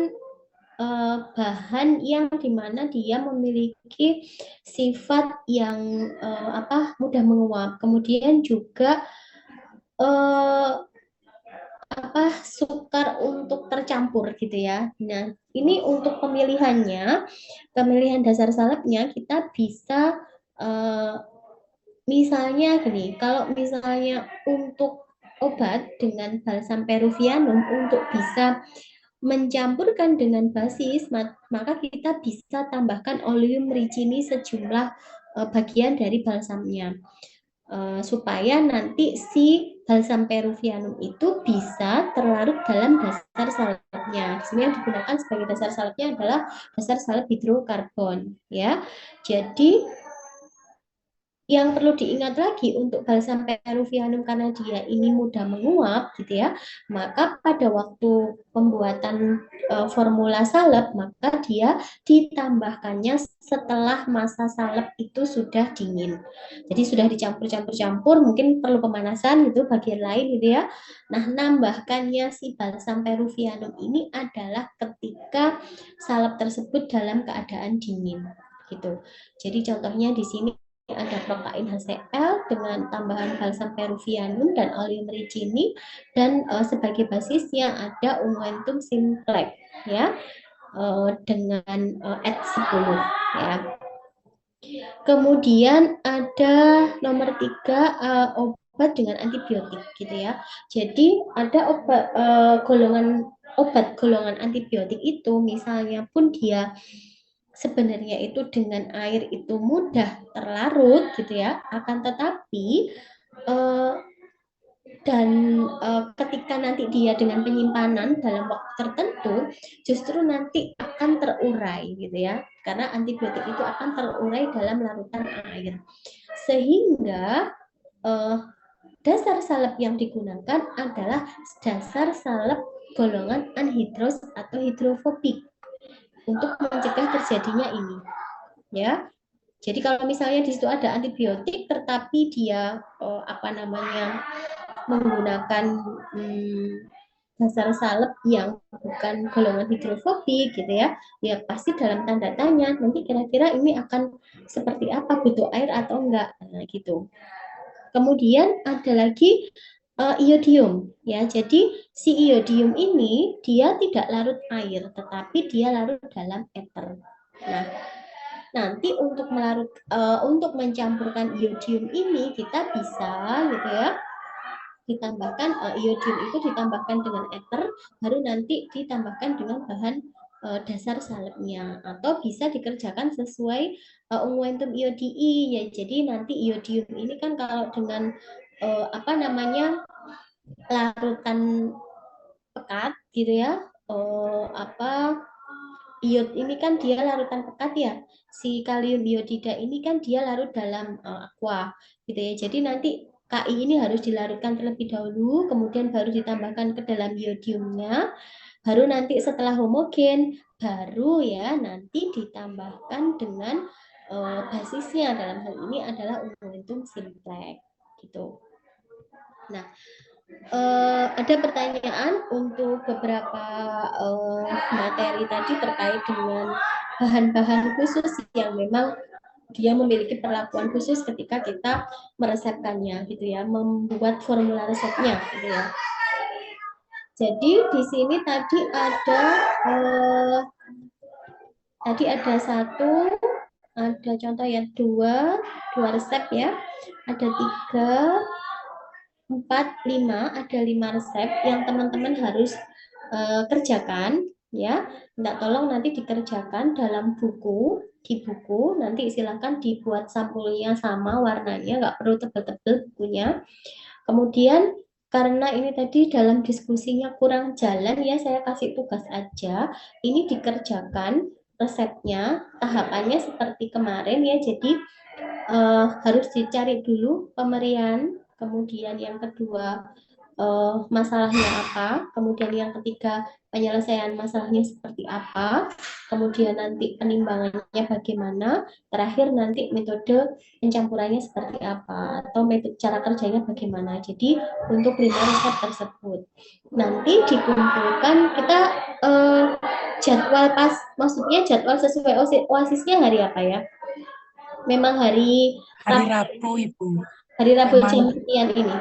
bahan yang dimana dia memiliki sifat yang mudah menguap, kemudian juga sukar untuk tercampur gitu ya. Nah, ini untuk pemilihan dasar salepnya kita bisa misalnya gini, kalau misalnya untuk obat dengan balsam peruvianum untuk bisa mencampurkan dengan basis, maka kita bisa tambahkan oleum ricini sejumlah bagian dari balsamnya. Supaya nanti si balsam peruvianum itu bisa terlarut dalam dasar salepnya. Di sini yang digunakan sebagai dasar salepnya adalah dasar salep hidrokarbon ya. Jadi yang perlu diingat lagi untuk balsam peruvianum karena dia ini mudah menguap gitu ya, maka pada waktu pembuatan formula salep maka dia ditambahkannya setelah masa salep itu sudah dingin. Jadi sudah dicampur-campur-campur, mungkin perlu pemanasan gitu bagian lain gitu ya. Nah, nambahkannya si balsam peruvianum ini adalah ketika salep tersebut dalam keadaan dingin gitu. Jadi contohnya di sini ada prokain HCl dengan tambahan balsam peruvianum dan oleum ricini, dan sebagai basisnya ada unguentum simplex ya, dengan Et10 ya. Kemudian ada nomor 3 obat dengan antibiotik gitu ya. Jadi ada obat golongan antibiotik itu misalnya pun dia sebenarnya itu dengan air itu mudah terlarut gitu ya, akan tetapi ketika nanti dia dengan penyimpanan dalam waktu tertentu justru nanti akan terurai gitu ya, karena antibiotik itu akan terurai dalam larutan air, sehingga dasar salep yang digunakan adalah dasar salep golongan anhidros atau hidrofobik untuk mencegah terjadinya ini ya. Jadi kalau misalnya di situ ada antibiotik tetapi dia menggunakan dasar salep yang bukan golongan hidrofobik gitu ya, ya pasti dalam tanda tanya nanti kira-kira ini akan seperti apa, butuh air atau enggak, nah, gitu. Kemudian ada lagi iodium ya. Jadi si iodium ini dia tidak larut air tetapi dia larut dalam ether. Nah, nanti untuk mencampurkan iodium ini kita bisa gitu ya, ditambahkan iodium itu ditambahkan dengan ether, baru nanti ditambahkan dengan bahan dasar salepnya, atau bisa dikerjakan sesuai unguentum iodii ya. Jadi nanti iodium ini kan kalau dengan larutan pekat gitu ya, iod ini kan dia larutan pekat ya, si kalium iodida ini kan dia larut dalam aqua gitu ya. Jadi nanti Ki ini harus dilarutkan terlebih dahulu, kemudian baru ditambahkan ke dalam iodiumnya, baru nanti setelah homogen, baru ya nanti ditambahkan dengan basisnya, dalam hal ini adalah unguentum simplex gitu. Nah, ada pertanyaan untuk beberapa materi tadi terkait dengan bahan-bahan khusus yang memang dia memiliki perlakuan khusus ketika kita meresepkannya gitu ya, membuat formula resepnya gitu ya. Jadi di sini tadi ada satu, ada contoh ya, dua resep ya, ada 3, 4, 5, ada 5 resep yang teman-teman harus kerjakan ya. Minta tolong nanti dikerjakan dalam buku, di buku nanti silakan dibuat sampulnya sama warnanya, nggak perlu tebel-tebel bukunya. Kemudian karena ini tadi dalam diskusinya kurang jalan ya, saya kasih tugas aja, ini dikerjakan resepnya, tahapannya seperti kemarin ya. Jadi harus dicari dulu pemerian, kemudian yang kedua masalahnya apa, kemudian yang ketiga penyelesaian masalahnya seperti apa, kemudian nanti penimbangannya bagaimana, terakhir nanti metode pencampurannya seperti apa, atau metode cara kerjanya bagaimana. Jadi untuk 5 resep tersebut nanti dikumpulkan kita jadwal maksudnya jadwal sesuai OASISnya hari apa ya? Memang hari Rabu, Ibu. Hari Rabu jam sekian ini.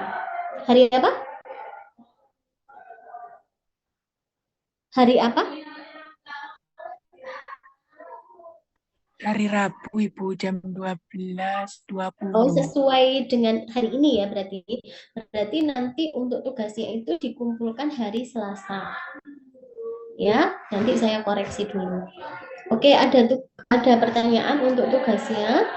Hari apa? Hari apa? Hari Rabu, Ibu, jam 12.20. Oh, sesuai dengan hari ini ya berarti. Berarti nanti untuk tugasnya itu dikumpulkan hari Selasa. Ya, nanti saya koreksi dulu. Oke, ada pertanyaan untuk tugasnya.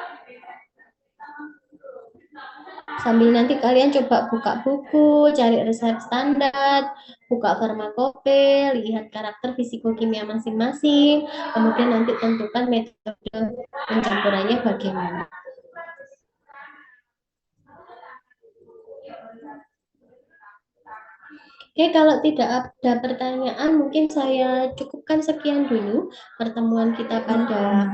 Sambil nanti kalian coba buka buku, cari resep standar, buka farmakope, lihat karakter fisikokimia masing-masing, kemudian nanti tentukan metode pencampurannya bagaimana. Oke, kalau tidak ada pertanyaan, mungkin saya cukupkan sekian dulu pertemuan kita pada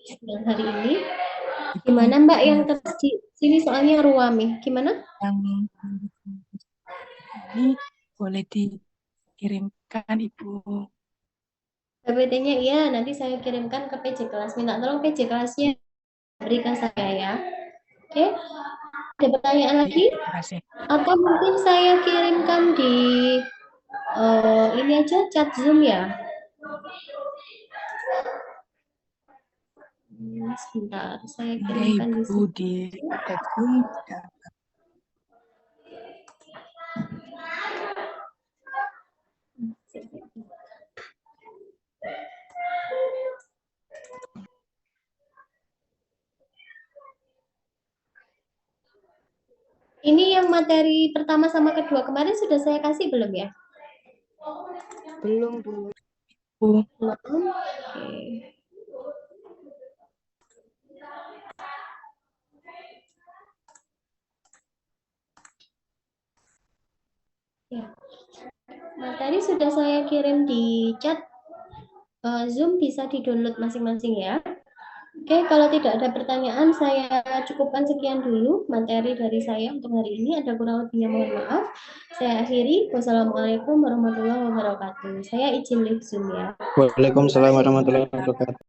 siang hari ini. Ibu, Gimana Mbak yang di sini soalnya ruame? Gimana? yang ini boleh dikirimkan Ibu. PPT-nya iya, nanti saya kirimkan ke PJ kelas. Minta tolong PJ kelasnya berikan saya ya. Oke, ada pertanyaan lagi? Terima kasih. Atau mungkin saya kirimkan di ini aja chat Zoom ya. Sebentar, saya Oke, kirimkan di Ibu sini. di Zoom. Ini yang materi pertama sama kedua kemarin sudah saya kasih belum ya? Belum, Bu. Bu. Belum. Oke. Ya. Materi sudah saya kirim di chat Zoom, bisa di-download masing-masing ya. Oke, kalau tidak ada pertanyaan, saya cukupkan sekian dulu materi dari saya untuk hari ini. Ada kurang lebihnya mohon maaf. Saya akhiri. Wassalamualaikum warahmatullahi wabarakatuh. Saya izin live Zoom ya. Waalaikumsalam warahmatullahi wabarakatuh.